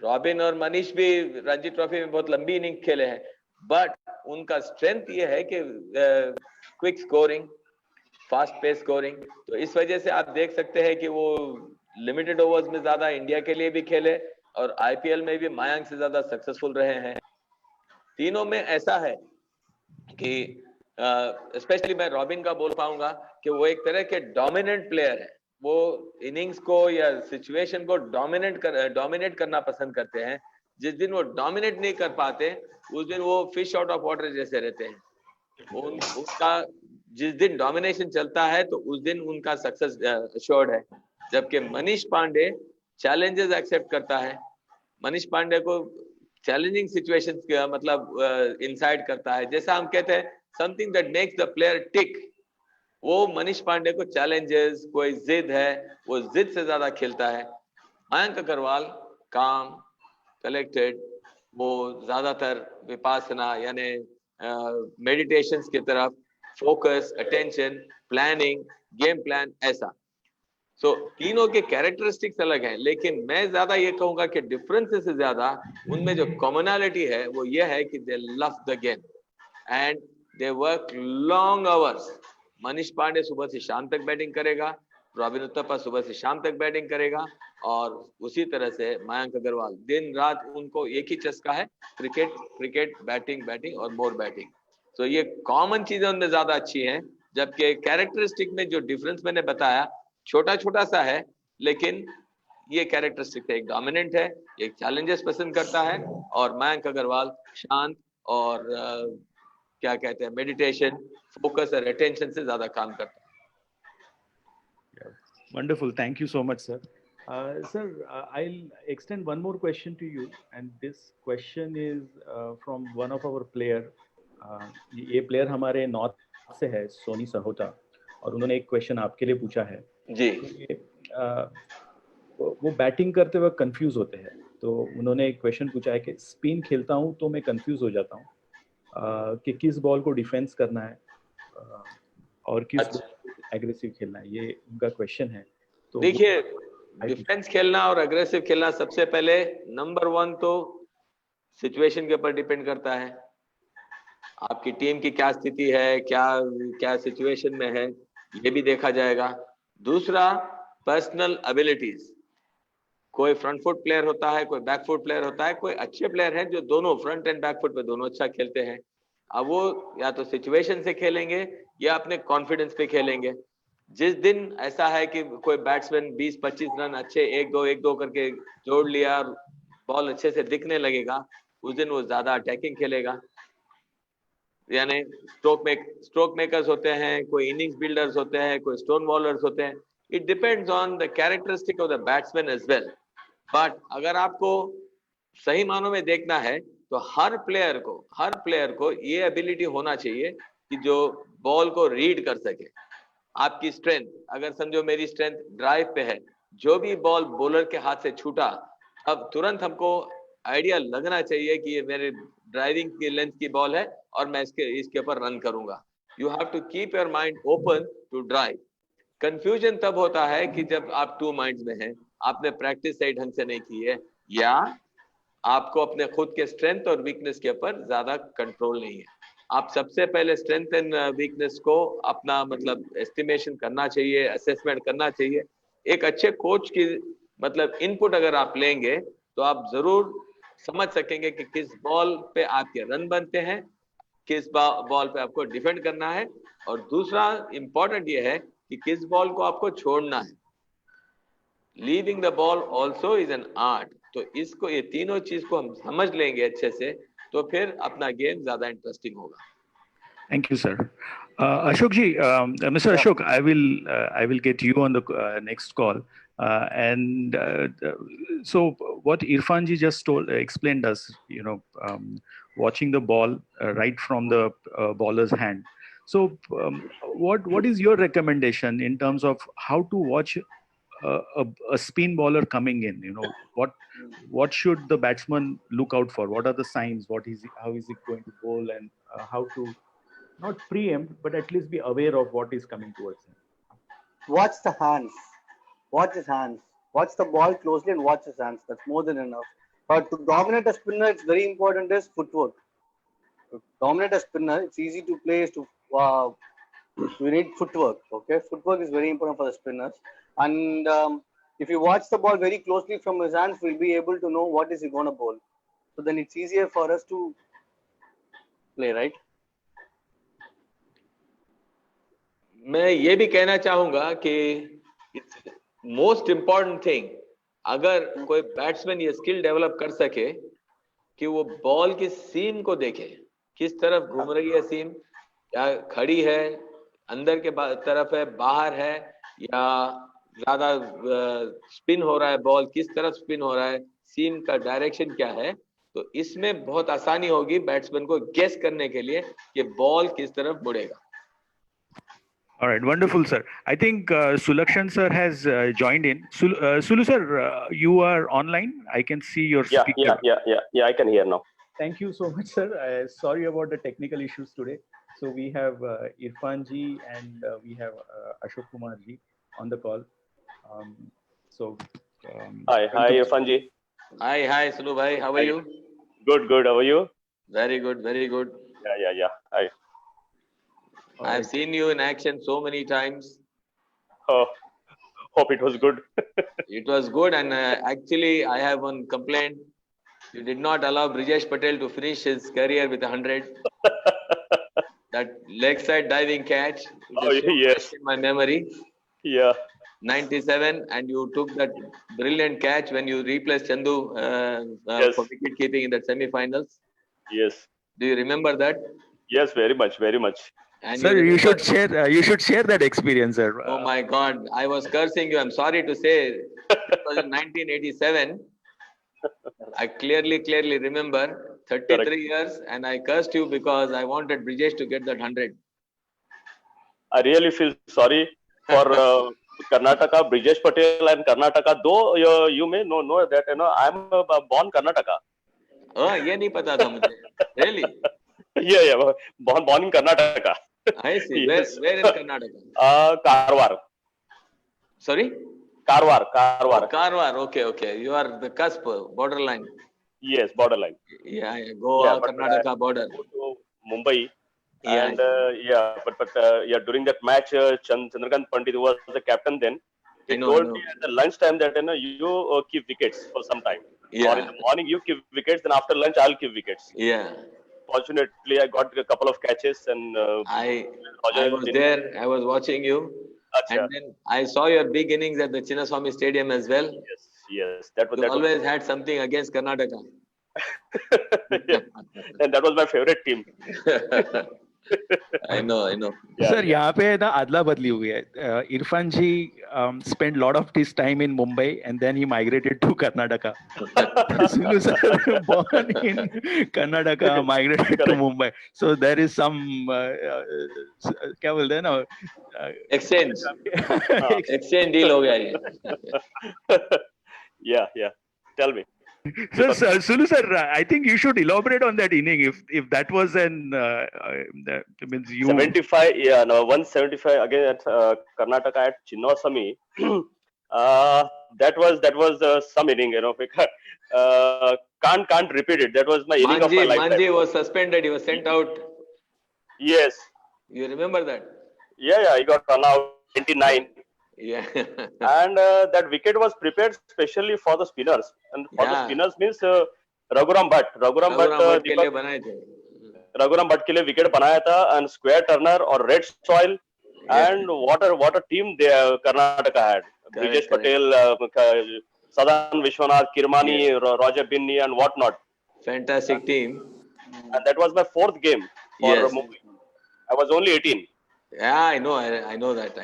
रॉबिन और मनीष भी रणजी ट्रॉफी में बहुत लंबी इनिंग खेले हैं। बट उनका स्ट्रेंथ ये है कि quick scoring, fast pace scoring. तो इस वजह से आप देख सकते हैं कि वो लिमिटेड ओवर्स में ज्यादा इंडिया के लिए भी खेले, और आईपीएल में भी मयंक से ज्यादा सक्सेसफुल रहे हैं। तीनों में ऐसा है कि स्पेशली मैं रॉबिन का बोल पाऊंगा कि वो एक तरह के डोमिनेंट प्लेयर है। वो इनिंग्स को या सिचुएशन को डोमिनेट करना पसंद करते हैं। जिस दिन वो डोमिनेट नहीं कर पाते, उस दिन वो फिश आउट ऑफ वाटर जैसे रहते हैं। उनका जिस दिन डोमिनेशन चलता है तो उस दिन उनका सक्सेस अश्योर्ड है। जबकि मनीष पांडे चैलेंजेस एक्सेप्ट करता है। मनीष पांडे को चैलेंजिंग सिचुएशंस का मतलब इनसाइड करता है। जैसा हम कहते हैं something that makes the player tick, वो मनीष पांडे को चैलेंजेस, कोई जिद है, वो जिद से ज्यादा खेलता है। मयंक अग्रवाल काम, कलेक्टेड, वो ज्यादातर विपासना यानी मेडिटेशंस की तरफ focus, attention, planning, game plan, ऐसा। सो तीनों के कैरेक्टरिस्टिक्स अलग हैं, लेकिन मैं ज्यादा ये कहूंगा कि डिफरेंसेस से ज्यादा उनमें जो कॉमनैलिटी है वो ये है कि they love the game and they work long hours. Manish Pandey सुबह से शाम तक बैटिंग करेगा, रॉबिन उत्तपा सुबह से शाम तक बैटिंग करेगा, और उसी तरह से मयंक अग्रवाल दिन रात, उनको एक ही चस्का है, क्रिकेट क्रिकेट, बैटिंग बैटिंग और मोर बैटिंग। तो ये कॉमन चीजें उनमें ज्यादा अच्छी हैं, जबकि कैरेक्टरिस्टिक में जो डिफरेंस मैंने बताया छोटा छोटा सा है, लेकिन ये कैरेक्टरिस्टिक है, एक डोमिनेंट है, एक चैलेंजेस पसंद करता है, और मयंक अग्रवाल शांत और क्या कहते हैं मेडिटेशन, फोकस और अटेंशन से ज्यादा काम करता है। Wonderful. Thank you so much, sir. Sir, I'll extend one more question to you, and this question is from one of our player. ये player हमारे नॉर्थ से है, सोनी सहोटा, और उन्होंने एक क्वेश्चन आपके लिए पूछा है जी। वो बैटिंग करते वक्त कंफ्यूज होते हैं, तो उन्होंने एक क्वेश्चन पूछा है कि स्पिन खेलता हूँ तो मैं कंफ्यूज हो जाता हूँ कि किस बॉल को डिफेंस करना है और किस एग्रेसिव खेलना है, ये उनका क्वेश्चन है। तो देखिए, डिफेंस खेलना और अग्रेसिव खेलना सबसे पहले नंबर 1 तो सिचुएशन के ऊपर डिपेंड करता है। आपकी टीम की क्या स्थिति है, क्या सिचुएशन में है, ये भी देखा जाएगा। दूसरा, पर्सनल एबिलिटीज। कोई फ्रंट फुट प्लेयर होता है, कोई बैक फुट प्लेयर होता है, कोई अच्छे प्लेयर हैं जो दोनों फ्रंट एंड बैक फुट पे दोनों अच्छा खेलते हैं। अब वो या तो सिचुएशन से खेलेंगे या अपने कॉन्फिडेंस पे खेलेंगे। जिस दिन ऐसा है कि कोई बैट्समैन 20-25 रन अच्छे 1-2 करके जोड़ लिया, बॉल अच्छे से दिखने लगेगा, उस दिन वो ज्यादा अटैकिंग खेलेगा। यानी स्ट्रोक मेकर्स होते हैं, कोई इनिंग्स बिल्डर्स होते हैं, कोई स्टोन बॉलर्स होते हैं। It depends on the characteristic of the batsman as well. But अगर आपको सही मानों में देखना है तो हर प्लेयर को ये एबिलिटी होना चाहिए कि जो बॉल को रीड कर सके। आपकी स्ट्रेंथ, अगर समझो मेरी स्ट्रेंथ ड्राइव पे है, जो भी बॉल बॉलर के हाथ से छूटा, अब तुरंत हमको आइडिया लगना चाहिए कि ये मेरे ड्राइविंग की लेंथ की बॉल है और मैं इसके ऊपर रन करूंगा। You have to keep your mind open to drive. Confusion तब होता है कि जब आप 2 माइंड्स में हैं, आपने प्रैक्टिस सही ढंग से नहीं की है, या आपको अपने खुद के स्ट्रेंथ और वीकनेस के ऊपर ज्यादा कंट्रोल नहीं है। आप सबसे पहले स्ट्रेंथ एंड वीकनेस को अपना मतलब एस्टिमेशन करना चाहिए, असेसमेंट करना चाहिए। एक अच्छे कोच की मतलब इनपुट अगर आप लेंगे तो आप जरूर समझ सकेंगे कि किस बॉल पे आपके रन बनते हैं, किस बॉल पे आपको डिफेंड करना है, और दूसरा इंपॉर्टेंट ये है कि किस बॉल को आपको छोड़ना है। Leaving the ball also is an art. तो इसको, ये तीनों चीज को हम समझ लेंगे अच्छे से, तो फिर अपना गेम ज्यादा इंटरेस्टिंग होगा। Thank you, sir. Ashok ji, Mr. Ashok, I will get you on the next call. So what Irfan ji just explained us, watching the ball right from the bowler's hand. So what is your recommendation in terms of how to watch a spin bowler coming in? What should the batsman look out for? What are the signs? How is he going to bowl, and how to not preempt, but at least be aware of what is coming towards him? Watch the hands. Watch his hands. Watch the ball closely and watch his hands. That's more than enough. But to dominate a spinner, it's very important is footwork. To dominate a spinner, it's easy to play. You need footwork. Okay, footwork is very important for the spinners. And if you watch the ball very closely from his hands, we'll be able to know what is he going to bowl. So then it's easier for us to play, right? मैं ये भी कहना चाहूंगा कि most important thing, अगर कोई batsman ये skill develop कर सके कि वो बॉल की सीम को देखे, किस तरफ घूम रही है सीम, या खड़ी है, अंदर के तरफ है, बाहर है, या ज्यादा स्पिन हो रहा है बॉल, किस तरफ स्पिन हो रहा है, सीम का डायरेक्शन क्या है, तो इसमें बहुत आसानी होगी बैट्समैन को गेस करने के लिए कि बॉल किस तरफ मुड़ेगा. All right, wonderful, sir. I think Sulakshan sir has joined in. Sulu sir, you are online. I can see your speaker. I can hear now. Thank you so much, sir. Sorry about the technical issues today. So we have Irfan ji and we have Ashok Kumar ji on the call. Hi, Irfan ji. Hi, Sulu bhai. How are you? Good. How are you? Very good. Yeah. Hi. I've seen you in action so many times. Oh, hope it was good. It was good, and actually, I have one complaint. You did not allow Brijesh Patel to finish his career with 100. That leg side diving catch. Yes. In my memory. Yeah. 97, and you took that brilliant catch when you replaced Chandu Yes. for wicket keeping in the semi-finals. Yes. Do you remember that? Yes, very much. And Sir, you should share. You should share that experience, sir. Oh my God! I was cursing you. I'm sorry to say, it was in 1987. I clearly remember. 33 Correct. years, and I cursed you because I wanted Brijesh to get that 100. I really feel sorry for Karnataka, Brijesh Patel and Karnataka. Though you may know that I'm born Karnataka. Oh, ये नहीं पता था मुझे. Really? Yeah. Born in Karnataka. I see. Yes. Where in Karnataka? Karwar. Sorry? Karwar. Karwar. Okay. You are the cusp, borderline. Yes, borderline. Yeah. Goa, but Karnataka border. Go to Mumbai. Yeah. And but during that match, Chandrakant Pandit was the captain then. He I know. told me at the lunchtime that you keep wickets for some time. Yeah. Or in the morning you keep wickets, then after lunch I'll keep wickets. Yeah. Fortunately, I got a couple of catches and I was there. I was watching you. Achha. And then I saw your big innings at the Chinnaswamy Stadium as well. Yes. That You always had something against Karnataka. Yeah. And that was my favorite team. I know. Yeah, Sir, यहाँ पे ना अदला बदली हुई है. Irfan ji spent lot of his time in Mumbai and then he migrated to Karnataka. Sulu sir born in Karnataka, migrated to Mumbai. So there is some क्या बोलते हैं ना Exchange deal हो गया ये. Yeah. Tell me. So, Sulu sir, I think you should elaborate on that inning. If that was an that means you 75, 175 again at Karnataka at Chinnaswamy. That was some inning, because can't repeat it. That was my inning of my lifetime. Manji was suspended. He was sent out. Yes. You remember that? Yeah. He got run out 29. Yeah. And that wicket was prepared specially for the spinners. And for the spinners means Raghuram Bhatt. Raghuram Bhatt के लिए wicket बनाया था, and square turner or red soil, and what a team Karnataka had. Brijesh Patel, Sadan Vishwanath, Kirmani, Roger Binney, and whatnot. Fantastic team. And that was my fourth game for Mumbai. I was only 18. Yeah, I know that.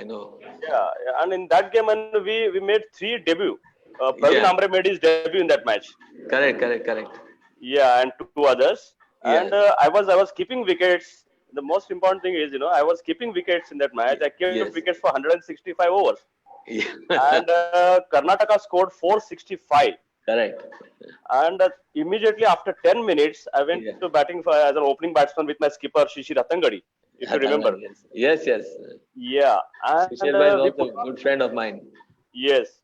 Yeah, and in that game, and we made 3 debut. Praveen Amre made his debut in that match. Correct. Yeah, and 2 others. Yeah. And I was keeping wickets. The most important thing is, I was keeping wickets in that match. I kept wickets for 165 overs. Yeah. And Karnataka scored 465. Correct. And immediately after 10 minutes, I went to batting as an opening batsman with my skipper Shishir Hattangadi. If you remember. Yes. Yeah. And Shishir bhai is also a good friend of mine. Yes.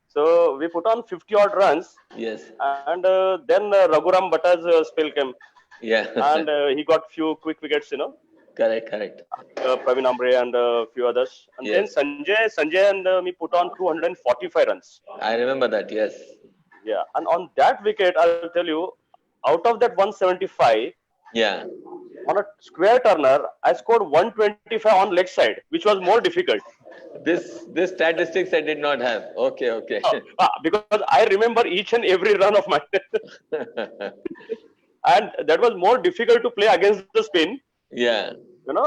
So we put on 50 odd runs. Yes. And then Raghuram Bhatta's spell came. Yeah. And he got few quick wickets, Correct. Praveen Amre and a few others. And then Sanjay and me put on 245 runs. I remember that, yes. Yeah. And on that wicket, I'll tell you, out of that 175, on a square turner, I scored 125 on leg side, which was more difficult. This statistics I did not have. Okay, okay. Because I remember each and every run of mine. And that was more difficult to play against the spin, Yeah, and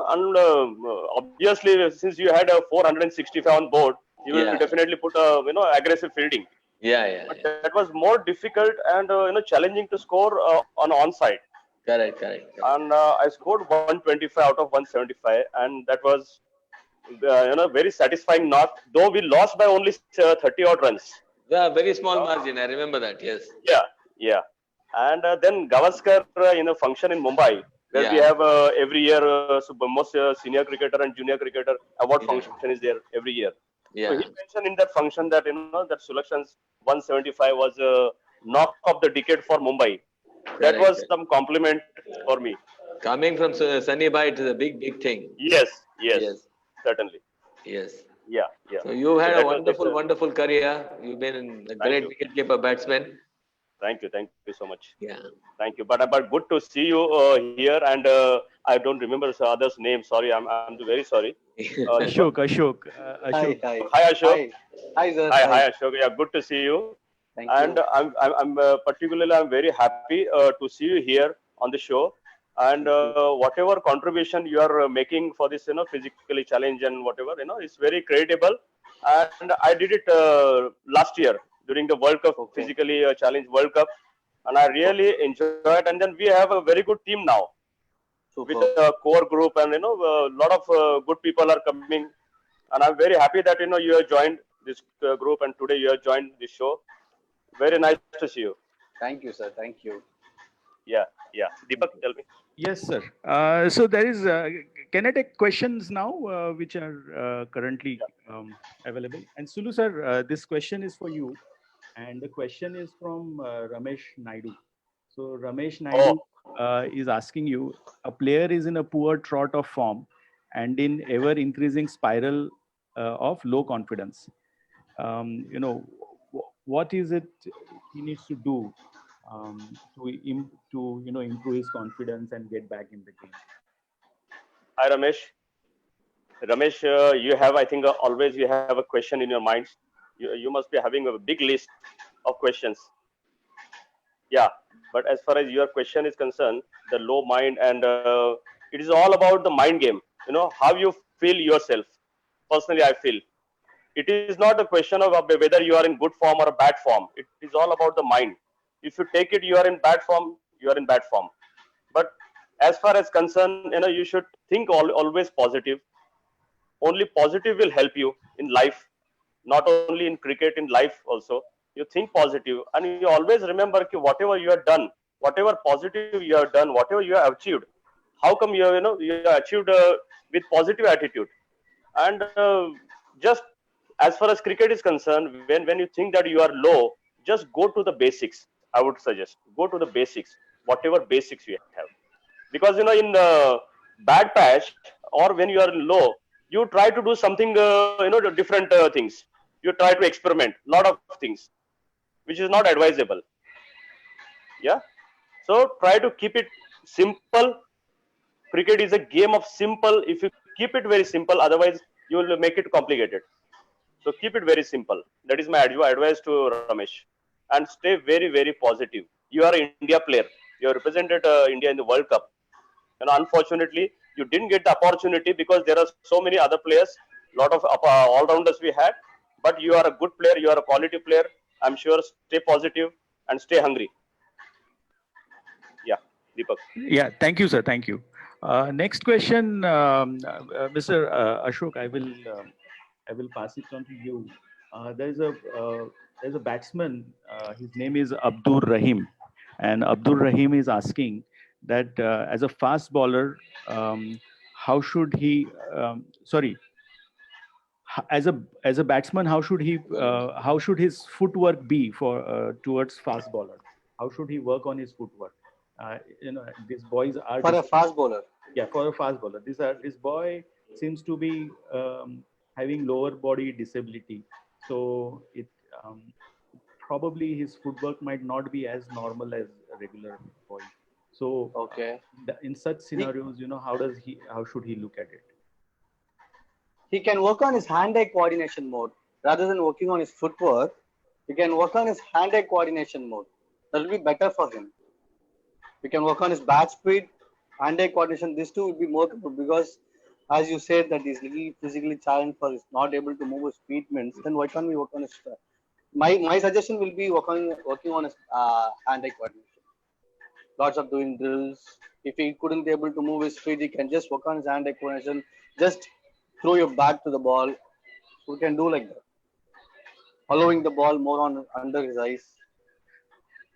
obviously since you had a 465 on board, you will yeah, definitely put a aggressive fielding. yeah, yeah, But yeah. that was more difficult and challenging to score on onside. Correct, correct, correct. And I scored 125 out of 175, and that was very satisfying knock. Though we lost by only 30 odd runs. Yeah, very small margin. I remember that. Yes. Yeah, yeah. And then Gavaskar in a function in Mumbai, where we Yeah, have every year most senior cricketer and junior cricketer award yeah, function is there every year. So yeah. he mentioned in that function that that selections 175 was a knock of the decade for Mumbai. That Correct, was correct. some compliment for me. Coming from Sunny Bai, it is a big, big thing. Yes, yes, Yes, certainly. yes. Yeah, yeah. So you've So had a that was this. wonderful, wonderful career. You've been a Thank great you, wicketkeeper batsman. thank you so much. Yeah. Thank you. But good to see you here, and I don't remember the other's name. Sorry, I'm very sorry. Deepak. Ashok, Hi, Ashok. hi, Hi Ashok. hi, hi, sir. Hi, Hi. Ashok. Yeah, good to see you. Thank And you. I'm particularly I'm very happy to see you here on the show. And Thank you. whatever contribution you are making for this, physically challenge and whatever, it's very creditable. And I did it last year during the World Cup, Okay. physically challenge World Cup, and I really enjoyed it. And then we have a very good team now with Super. a core group, and a lot of good people are coming. And I'm very happy that you have joined this group, and today you have joined this show. Very nice to see you. Thank you, sir. Thank you. Yeah, yeah. Deepak, tell me. Yes, sir. So there is, can I take questions now, which are currently available? And Sulu, sir, this question is for you. And the question is from Ramesh Naidu. So Ramesh Naidu is asking you, a player is in a poor trot of form and in ever increasing spiral of low confidence. What is it he needs to do to improve his confidence and get back in the game? Hi, Ramesh. Ramesh, you have, I think, always you have a question in your mind. You must be having a big list of questions. Yeah, but as far as your question is concerned, the low mind, and it is all about the mind game. How you feel yourself. Personally, I feel it is not a question of whether you are in good form or a bad form. It is all about the mind. If you take it, you are in bad form, you are in bad form. But as far as concerned, you should think always positive. Only positive will help you in life, not only in cricket, in life also. You think positive, and you always remember whatever you have done, whatever positive you have done, whatever you have achieved, how come you have achieved with positive attitude. And just as far as cricket is concerned, when you think that you are low, just go to the basics. I would suggest go to the basics, whatever basics you have. Because in bad patch, or when you are low, you try to do something different things. You try to experiment lot of things, which is not advisable. Yeah, so try to keep it simple. Cricket is a game of simple. If you keep it very simple, otherwise you will make it complicated. So keep it very simple. That is my advice to Ramesh. And stay very, very positive. You are an India player. You have represented India in the World Cup. And unfortunately, you didn't get the opportunity because there are so many other players, lot of all-rounders we had. But you are a good player. You are a quality player. I'm sure. Stay positive and stay hungry. Yeah, Deepak. Yeah, thank you, sir. Thank you. Next question, Mr. Ashok. I will pass it on to you. There's a batsman. His name is Abdur Rahim, and Abdur Rahim is asking that as a fast bowler, how should he? Sorry, as a batsman, how should his footwork be for towards fast bowler? How should he work on his footwork? These boys are For a fast bowler. yeah, for a fast bowler. This boy seems to be having lower body disability, so it probably his footwork might not be as normal as a regular boy. So Okay. in such scenarios, how should he look at it? he can work on his hand-eye coordination mode rather than working on his footwork. He can work on his hand-eye coordination mode. That will be better for him. We can work on his bat speed, hand-eye coordination. These two will be more because, as you said, that he's little physically challenged for is not able to move his feet. Means then why can't we work on his? My suggestion will be working on his hand-eye coordination. Lots of doing drills. If he couldn't be able to move his feet, he can just work on his hand-eye coordination. Just throw your back to the ball. So we can do like that. Following the ball more on under his eyes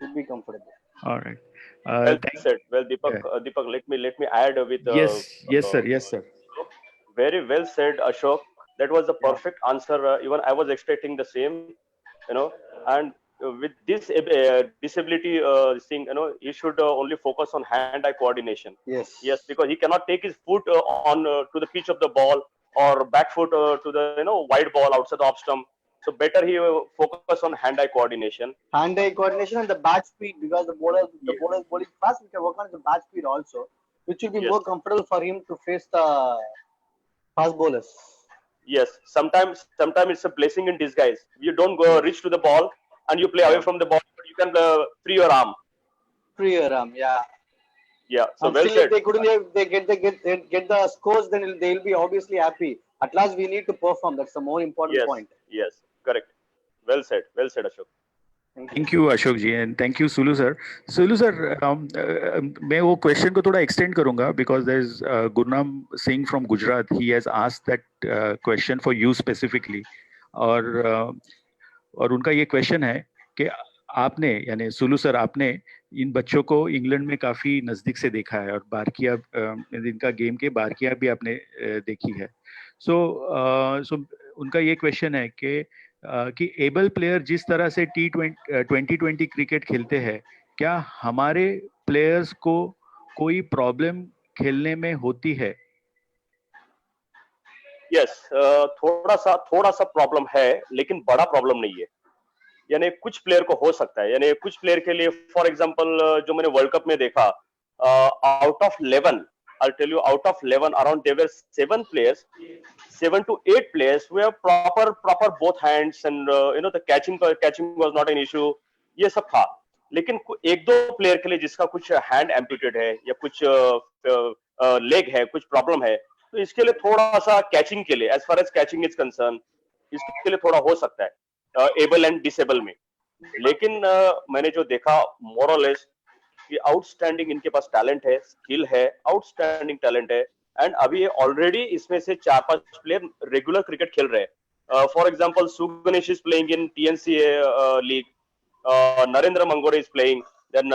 would be comfortable. All right. Well Thank said. Well, Deepak, yeah. Deepak, let me add with Yes, sir. Yes, sir. very well said, Ashok. That was the Yeah. perfect answer. Even I was expecting the same, you know. And with this disability thing, you know, he should only focus on hand-eye coordination. Yes. Yes, because he cannot take his foot on to the pitch of the ball or back foot to the wide ball outside the off stump. So better he focus on hand-eye coordination. Hand-eye coordination and the bat speed because the bowler is bowling fast. We can work on the bat speed also, which will be Yes. more comfortable for him to face the fast bowlers. Yes, sometimes it's a blessing in disguise. You don't go reach to the ball and you play away from the ball, but you can free your arm. Prior yeah. Yeah, so And well still, if said. they couldn't get the scores, then they'll be obviously happy. At last, we need to perform. That's the more important Yes, point. yes, correct. Well said, Ashok. Thank you Ashok ji and thank you Sulu sir मैं वो question को थोड़ा extend करूंगा because there is Gurnam Singh from Gujarat he has asked that question for you specifically और उनका ये question है कि आपने यानी सुलू सर आपने इन बच्चों को इंग्लैंड में काफी नजदीक से देखा है और बारकिया इनका गेम के बारकिया भी आपने देखी है सो उनका ये क्वेश्चन है कि एबल प्लेयर जिस तरह से T20 क्रिकेट खेलते हैं क्या हमारे प्लेयर्स को कोई प्रॉब्लम खेलने में होती है यस थोड़ा सा प्रॉब्लम है लेकिन बड़ा प्रॉब्लम नहीं है यानी कुछ प्लेयर को हो सकता है यानी कुछ प्लेयर के लिए फॉर एग्जांपल जो मैंने वर्ल्ड कप में देखा out of 11 I'll tell you out of 11 around there were 7 to 8 players who have proper both hands and the catching was not an issue ये सब था लेकिन एक दो प्लेयर के लिए जिसका कुछ हैंड एम्प्यूटेड है या कुछ लेग है कुछ प्रॉब्लम है तो इसके लिए थोड़ा सा कैचिंग के लिए as far as catching is concern इसके लिए थोड़ा हो सकता है एबल एंड डिसेबल में लेकिन मैंने जो देखा मोर और लेस कि आउटस्टैंडिंग इनके पास टैलेंट है स्किल है आउटस्टैंडिंग टैलेंट है एंड अभी ऑलरेडी इसमें से 4-5 प्लेयर रेगुलर क्रिकेट खेल रहे हैं for example Suganesh is playing in TNCA league Narendra Mangore is playing then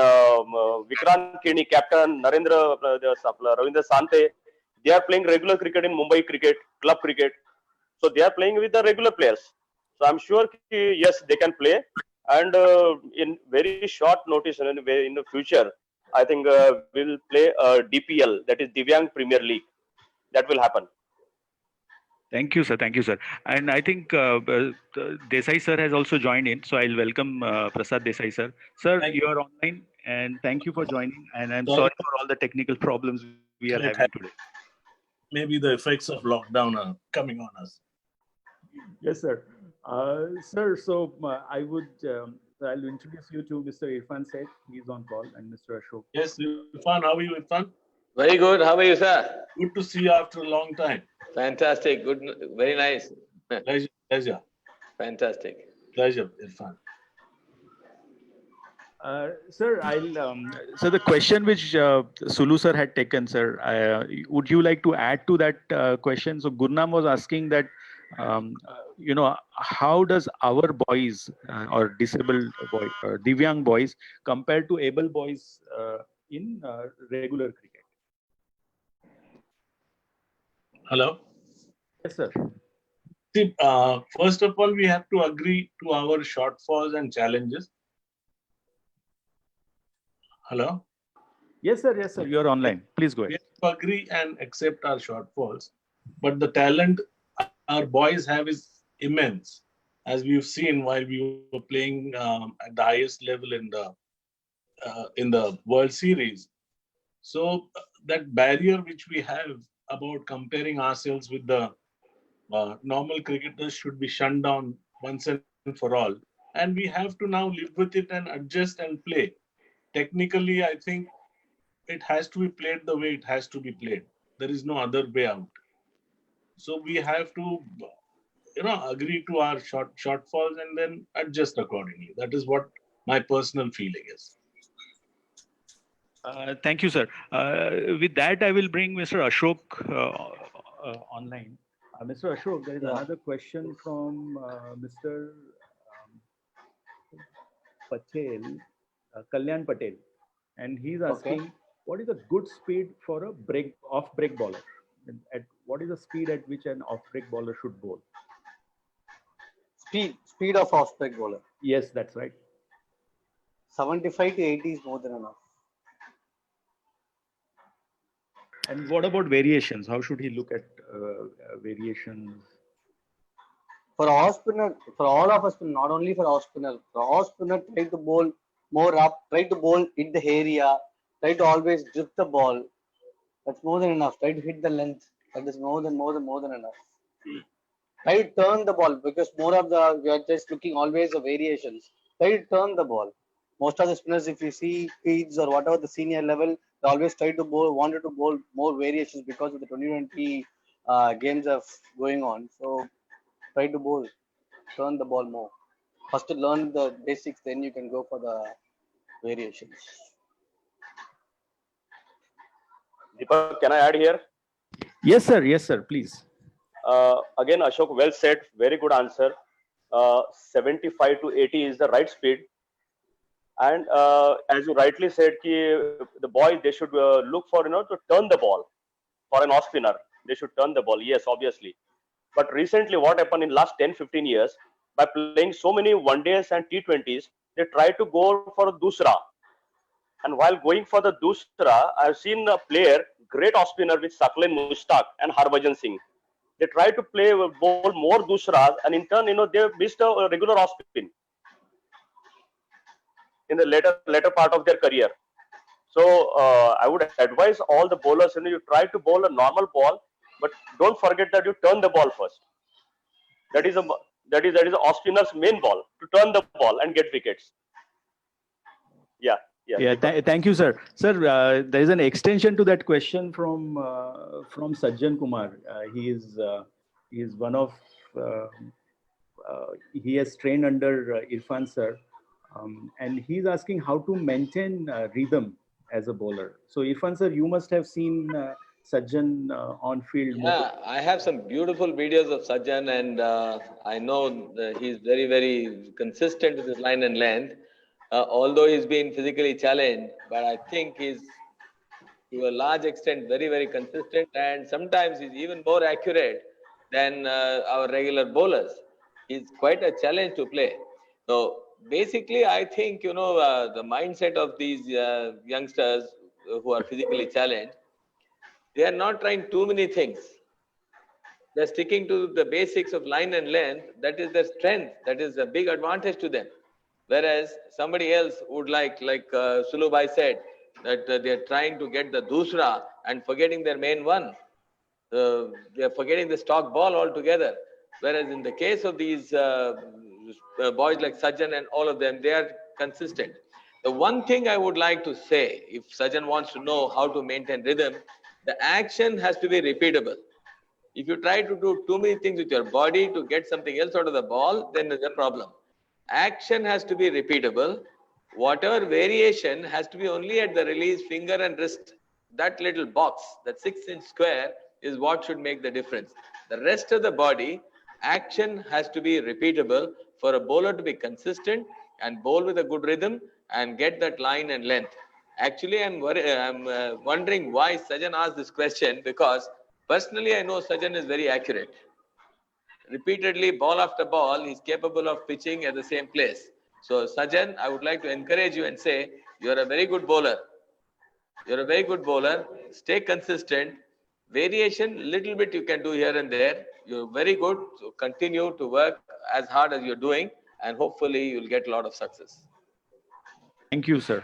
Vikrant Kirni captain Ravindra Sante they are playing regular cricket in Mumbai cricket club cricket so they are playing with the regular players so I'm sure yes they can play and in very short notice in the future I think we'll play DPL that is Divyang Premier League that will happen. Thank you, sir. And I think Desai sir has also joined in, so I'll welcome Prasad Desai sir. Sir, you are online, and thank you for joining. And I'm sorry for all the technical problems we are having today. Maybe the effects of lockdown are coming on us. Yes, sir. Sir, so I'll introduce you to Mr. Irfan Seth. He's on call, and Mr. Ashok. Yes, Irfan, how are you, Irfan? Very good. How are you, sir? Good to see you after a long time. Fantastic. Good. Very nice. Pleasure. Fantastic. Pleasure, Irfan. Sir, so the question which Sulu sir had taken, sir, would you like to add to that question? So Gurnam was asking that, how does our boys or disabled boys, Divyang boys, compare to able boys in regular cricket? Hello? Yes, sir. See, first of all, we have to agree to our shortfalls and challenges. Hello? Yes, sir. You're online. Please go ahead. We have to agree and accept our shortfalls. But the talent our boys have is immense, as we've seen while we were playing at the highest level in the World Series. So that barrier which we have about comparing ourselves with normal cricketers should be shunned down once and for all. And we have to now live with it and adjust and play. Technically, I think it has to be played the way it has to be played. There is no other way out. So we have to, agree to our shortfalls and then adjust accordingly. That is what my personal feeling is. Thank you, sir. With that, I will bring Mr. Ashok online. Mr. Ashok, there is Yeah. another question from Mr. Patel, Kalyan Patel, and he's asking, what is a good speed for a off-break bowler? At what is the speed at which an off-break bowler should bowl? Speed of off-break bowler. Yes, that's right. 75 to 80 is more than enough. And what about variations? How should he look at variations? For off spinner, for all of us, not only for off spinner, try to bowl more up, try to bowl in the area, try to always drift the ball. That's more than enough. Try to hit the length. That is more than enough. Try to turn the ball, because we are just looking always the variations. Try to turn the ball. Most of the spinners, if you see feeds or whatever the senior level, they always wanted to bowl more variations because of the 2020 games of going on. So try to turn the ball more. First to learn the basics, then you can go for the variations. Deepak, can I add here? Yes, sir. Yes, sir. Please. Again, Ashok, well said. Very good answer. 75 to 80 is the right speed. And as you rightly said, the boys, they should look for, to turn the ball. For an off spinner, they should turn the ball. Yes, obviously. But recently, what happened in last 10-15 years, by playing so many one days and T20s, they try to go for Dusra. And while going for the Dusra, I've seen a player, great off spinner with Saqlain Mushtaq and Harbhajan Singh. They try to bowl more Dusras, and in turn, they missed a regular off spin in the later part of their career. So I would advise all the bowlers, you try to bowl a normal ball, but don't forget that you turn the ball first. That is a off spinner's main ball, to turn the ball and get wickets. Yeah. Thank you, sir. Sir, there is an extension to that question from Sajjan Kumar. He is one of he has trained under Irfan sir, and he's asking how to maintain rhythm as a bowler. So Irfan sir, you must have seen Sajjan on field. Yeah, I have some beautiful videos of Sajjan, and I know that he's very, very consistent with his line and length. Although he's been physically challenged, but I think he's to a large extent very, very consistent, and sometimes he's even more accurate than our regular bowlers. He's quite a challenge to play. So basically, I think the mindset of these youngsters who are physically challenged, they are not trying too many things. They're sticking to the basics of line and length. That is their strength. That is a big advantage to them. Whereas somebody else would like Sulubai said, that they're trying to get the Dusra and forgetting their main one. They're forgetting the stock ball altogether. Whereas in the case of these boys like Sajjan and all of them, they are consistent. The one thing I would like to say, if Sajjan wants to know how to maintain rhythm, the action has to be repeatable. If you try to do too many things with your body to get something else out of the ball, then there's a problem. Action has to be repeatable. Whatever variation has to be only at the release finger and wrist. That little box, that 6-inch square, is what should make the difference. The rest of the body, action has to be repeatable for a bowler to be consistent and bowl with a good rhythm and get that line and length. Actually, I'm wondering why Sajjan asked this question, because personally I know Sajjan is very accurate. Repeatedly, ball after ball, he's capable of pitching at the same place. So, Sajjan, I would like to encourage you and say, you're a very good bowler. You're a very good bowler. Stay consistent. Variation, little bit you can do here and there. You're very good. So, continue to work as hard as you're doing, and hopefully, you'll get a lot of success. Thank you, sir.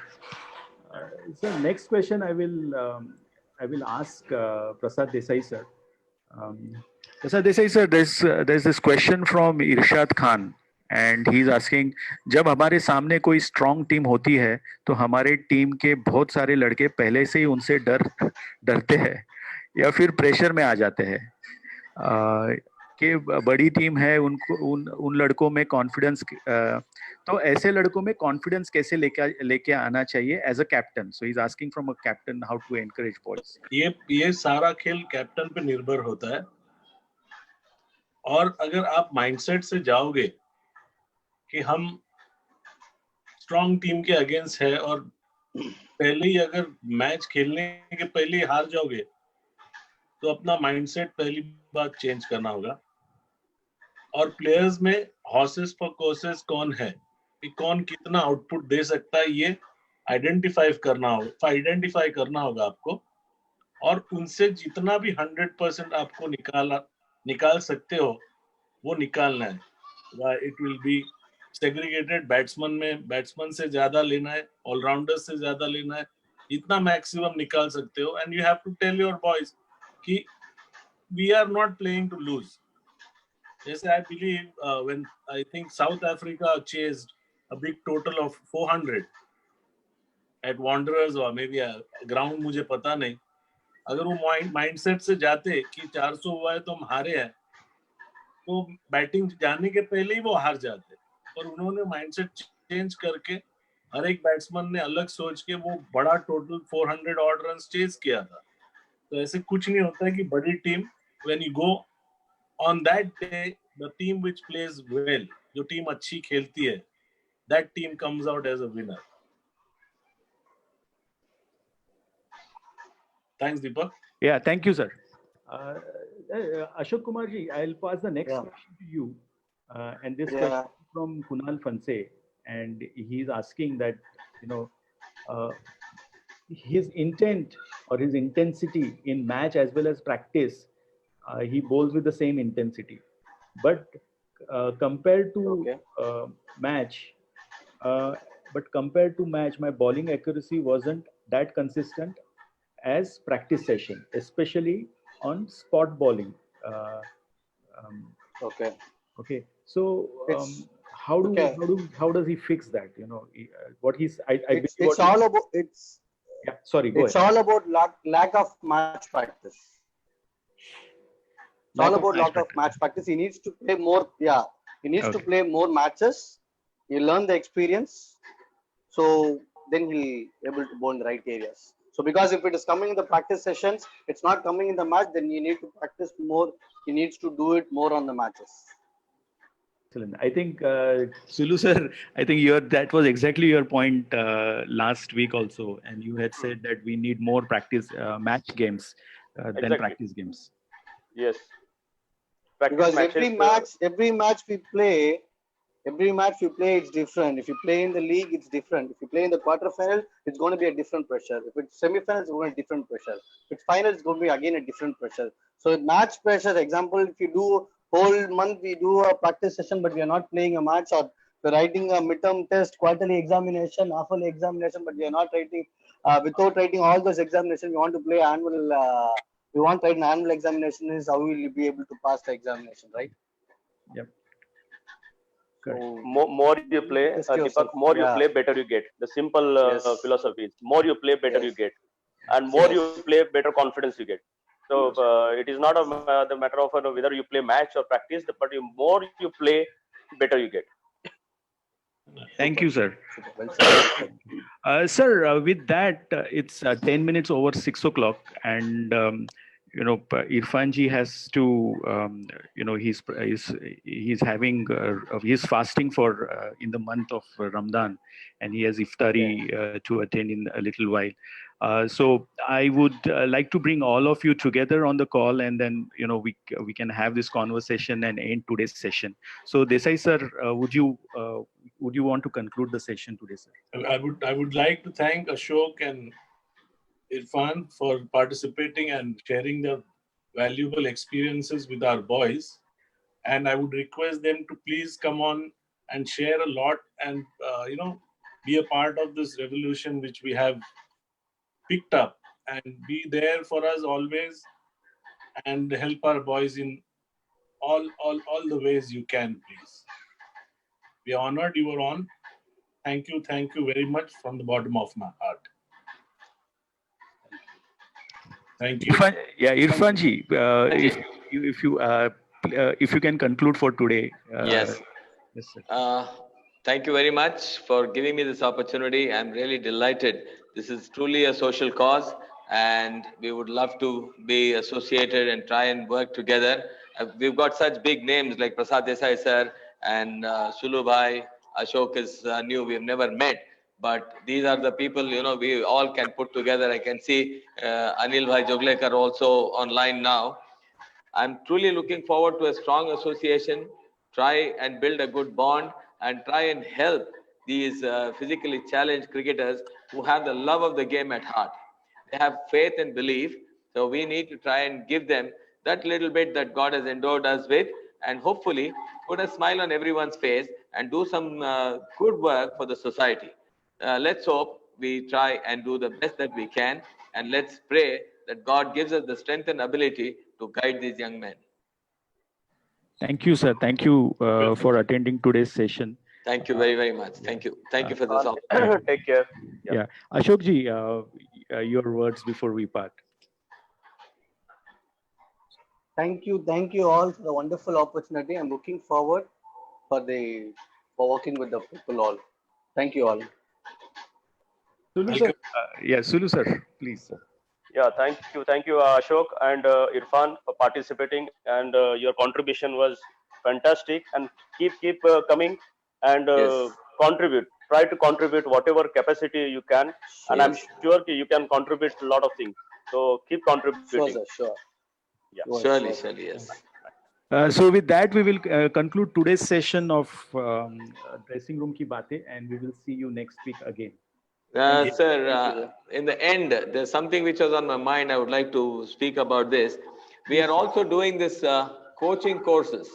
So, next question I will ask Prasad Desai, sir. So Desai sir, there's this question from Irshad Khan and he's asking, जब हमारे सामने कोई strong team होती है तो हमारे team के बहुत सारे लड़के पहले से ही उनसे डरते हैं या फिर प्रेशर में आ जाते हैं कि बड़ी टीम है उनको उन लड़कों में कॉन्फिडेंस तो ऐसे लड़कों में कॉन्फिडेंस कैसे लेके आना चाहिए as a captain. So he is asking from a captain how to encourage boys. ये सारा खेल कैप्टन पे निर्भर होता है. और अगर आप माइंडसेट से जाओगे कि हम स्ट्रांग टीम के अगेंस्ट है और पहले ही अगर मैच खेलने के पहले ही हार जाओगे तो अपना माइंडसेट पहली बात चेंज करना होगा. और प्लेयर्स में हॉर्सेस फॉर कोर्सेस कौन है कि कौन कितना आउटपुट दे सकता है ये आइडेंटिफाई करना होगा आपको. और उनसे जितना भी 100% आपको निकाल सकते हो वो निकालना है. It will be segregated. Batsman से ज्यादा लेना है, ऑलराउंडर से ज्यादा लेना है, इतना मैक्सिमम निकाल सकते हो. And you have to tell your boys कि we are not playing to lose. जैसे I believe when I think South Africa chased a big total of 400 at Wanderers or maybe a ground, मुझे पता नहीं. अगर वो mindset से जाते कि 400 हुआ है तो हम हारे हैं तो बैटिंग जाने के पहले ही वो हार जाते. और उन्होंने माइंडसेट चेंज करके हर एक बैट्समैन ने अलग सोच के वो बड़ा टोटल 400 ऑड रन चेज किया था. तो ऐसे कुछ नहीं होता है कि बड़ी team when you go on that day, the team which plays well, जो टीम अच्छी खेलती है, that team comes out as a winner. Thanks, Deepak. Yeah, thank you, sir. Ashok Kumar ji, I'll pass the next Yeah. question to you. And this Yeah. question is from Kunal Fanse, and he's asking that, you know, his intent or his intensity in match as well as practice, he bowls with the same intensity. But compared to Okay. match, my bowling accuracy wasn't that consistent as practice session, especially on spot bowling. Okay. Okay, so It's- how does he fix that? You know, what he's I It's believe what all about yeah. Sorry, go it's ahead. all about lack of match practice. It's Lack all of about match lack of match practice. He needs to play more. Yeah, he needs to Okay. play more matches. He learn the experience, so then he'll able to bowl in the right areas. So because if it is coming in the practice sessions, it's not coming in the match. Then you need to practice more. He needs to do it more on the matches. Excellent. I think Sulu sir, I think that was exactly your point last week also, and you had said that we need more practice match games than Exactly. practice games. Yes. Practice Because matches, every match we play, it's different. If you play in the league, it's different. If you play in the quarterfinal, it's going to be a different pressure. If it's semifinals, it's going to be a different pressure. If it's final, it's going to be again a different pressure. So match pressure, example, if you do whole month, we do a practice session, but we are not playing a match, or we're writing a midterm test, quarterly examination, half-yearly examination, but we are not writing, without writing all those examinations, we want to play annual, we want to write an annual examination, is how will you be able to pass the examination, right? Yep. So, more you play, Test yourself. Deepak, more Yeah. you play, better you get. The simple Yes. philosophy is more you play, better you Yes. get, and more Yes. you play, better confidence you get. So it is not the matter of whether you play match or practice, but more you play, better you get. Thank you, sir. super, well said. Sir, with that, it's 10 minutes over 6 o'clock, and you know, Irfan ji has to, you know, he's having he's fasting for in the month of Ramadan, and he has iftari to attend in a little while. So I would like to bring all of you together on the call, and then you know we can have this conversation and end today's session. So Desai sir, would you want to conclude the session today, sir? I would like to thank Ashok and Irfan for participating and sharing their valuable experiences with our boys. And I would request them to please come on and share a lot and you know, be a part of this revolution which we have picked up, and be there for us always and help our boys in all the ways you can, please. We are honored you were on. Thank you very much from the bottom of my heart. Thank you. Irfan ji, Thank if you can conclude for today. Yes. Yes, sir. Thank you very much for giving me this opportunity. I'm really delighted. This is truly a social cause, and we would love to be associated and try and work together. We've got such big names like Prasad Desai sir and Sulu Bhai. Ashok is new. We've never met, but these are the people, we all can put together. I can see Anil Bhai Joglekar also online now. I'm truly looking forward to a strong association, try and build a good bond, and try and help these physically challenged cricketers who have the love of the game at heart. They have faith and belief, so we need to try and give them that little bit that God has endowed us with, and hopefully put a smile on everyone's face and do some good work for the society. Let's hope we try and do the best that we can, and let's pray that God gives us the strength and ability to guide these young men. Thank you, sir. Thank you for attending today's session. Thank you very, very much. Thank you. Thank you for this opportunity. Take care. Yeah. Ashok ji, your words before we part. Thank you all for the wonderful opportunity. I'm looking forward for working with the people all. Thank you all. Sulu sir, Sulu sir, please. Yeah, thank you, Ashok and Irfan for participating, and your contribution was fantastic. And keep coming and Yes. contribute. Try to contribute whatever capacity you can, and I'm Yes. sure you can contribute a lot of things. So keep contributing. Sure, sir. Sure. Yeah. Surely, yes. So with that, we will conclude today's session of Dressing Room Ki Baatein, and we will see you next week again. Sir, in the end, there's something which was on my mind. I would like to speak about this. We are also doing this coaching courses.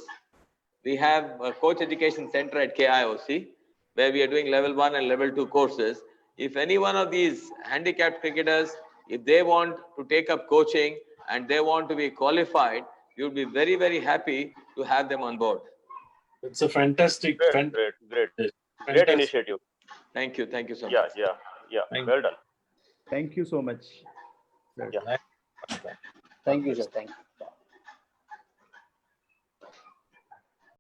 We have a coach education center at KIOC where we are doing level 1 and level 2 courses. If any one of these handicapped cricketers, if they want to take up coaching and they want to be qualified, we would be very, very happy to have them on board. It's a fantastic, Great initiative. Thank you so much. Yeah. Thank Well done. Thank you so much. Yeah. Thank you, sir. Thank you.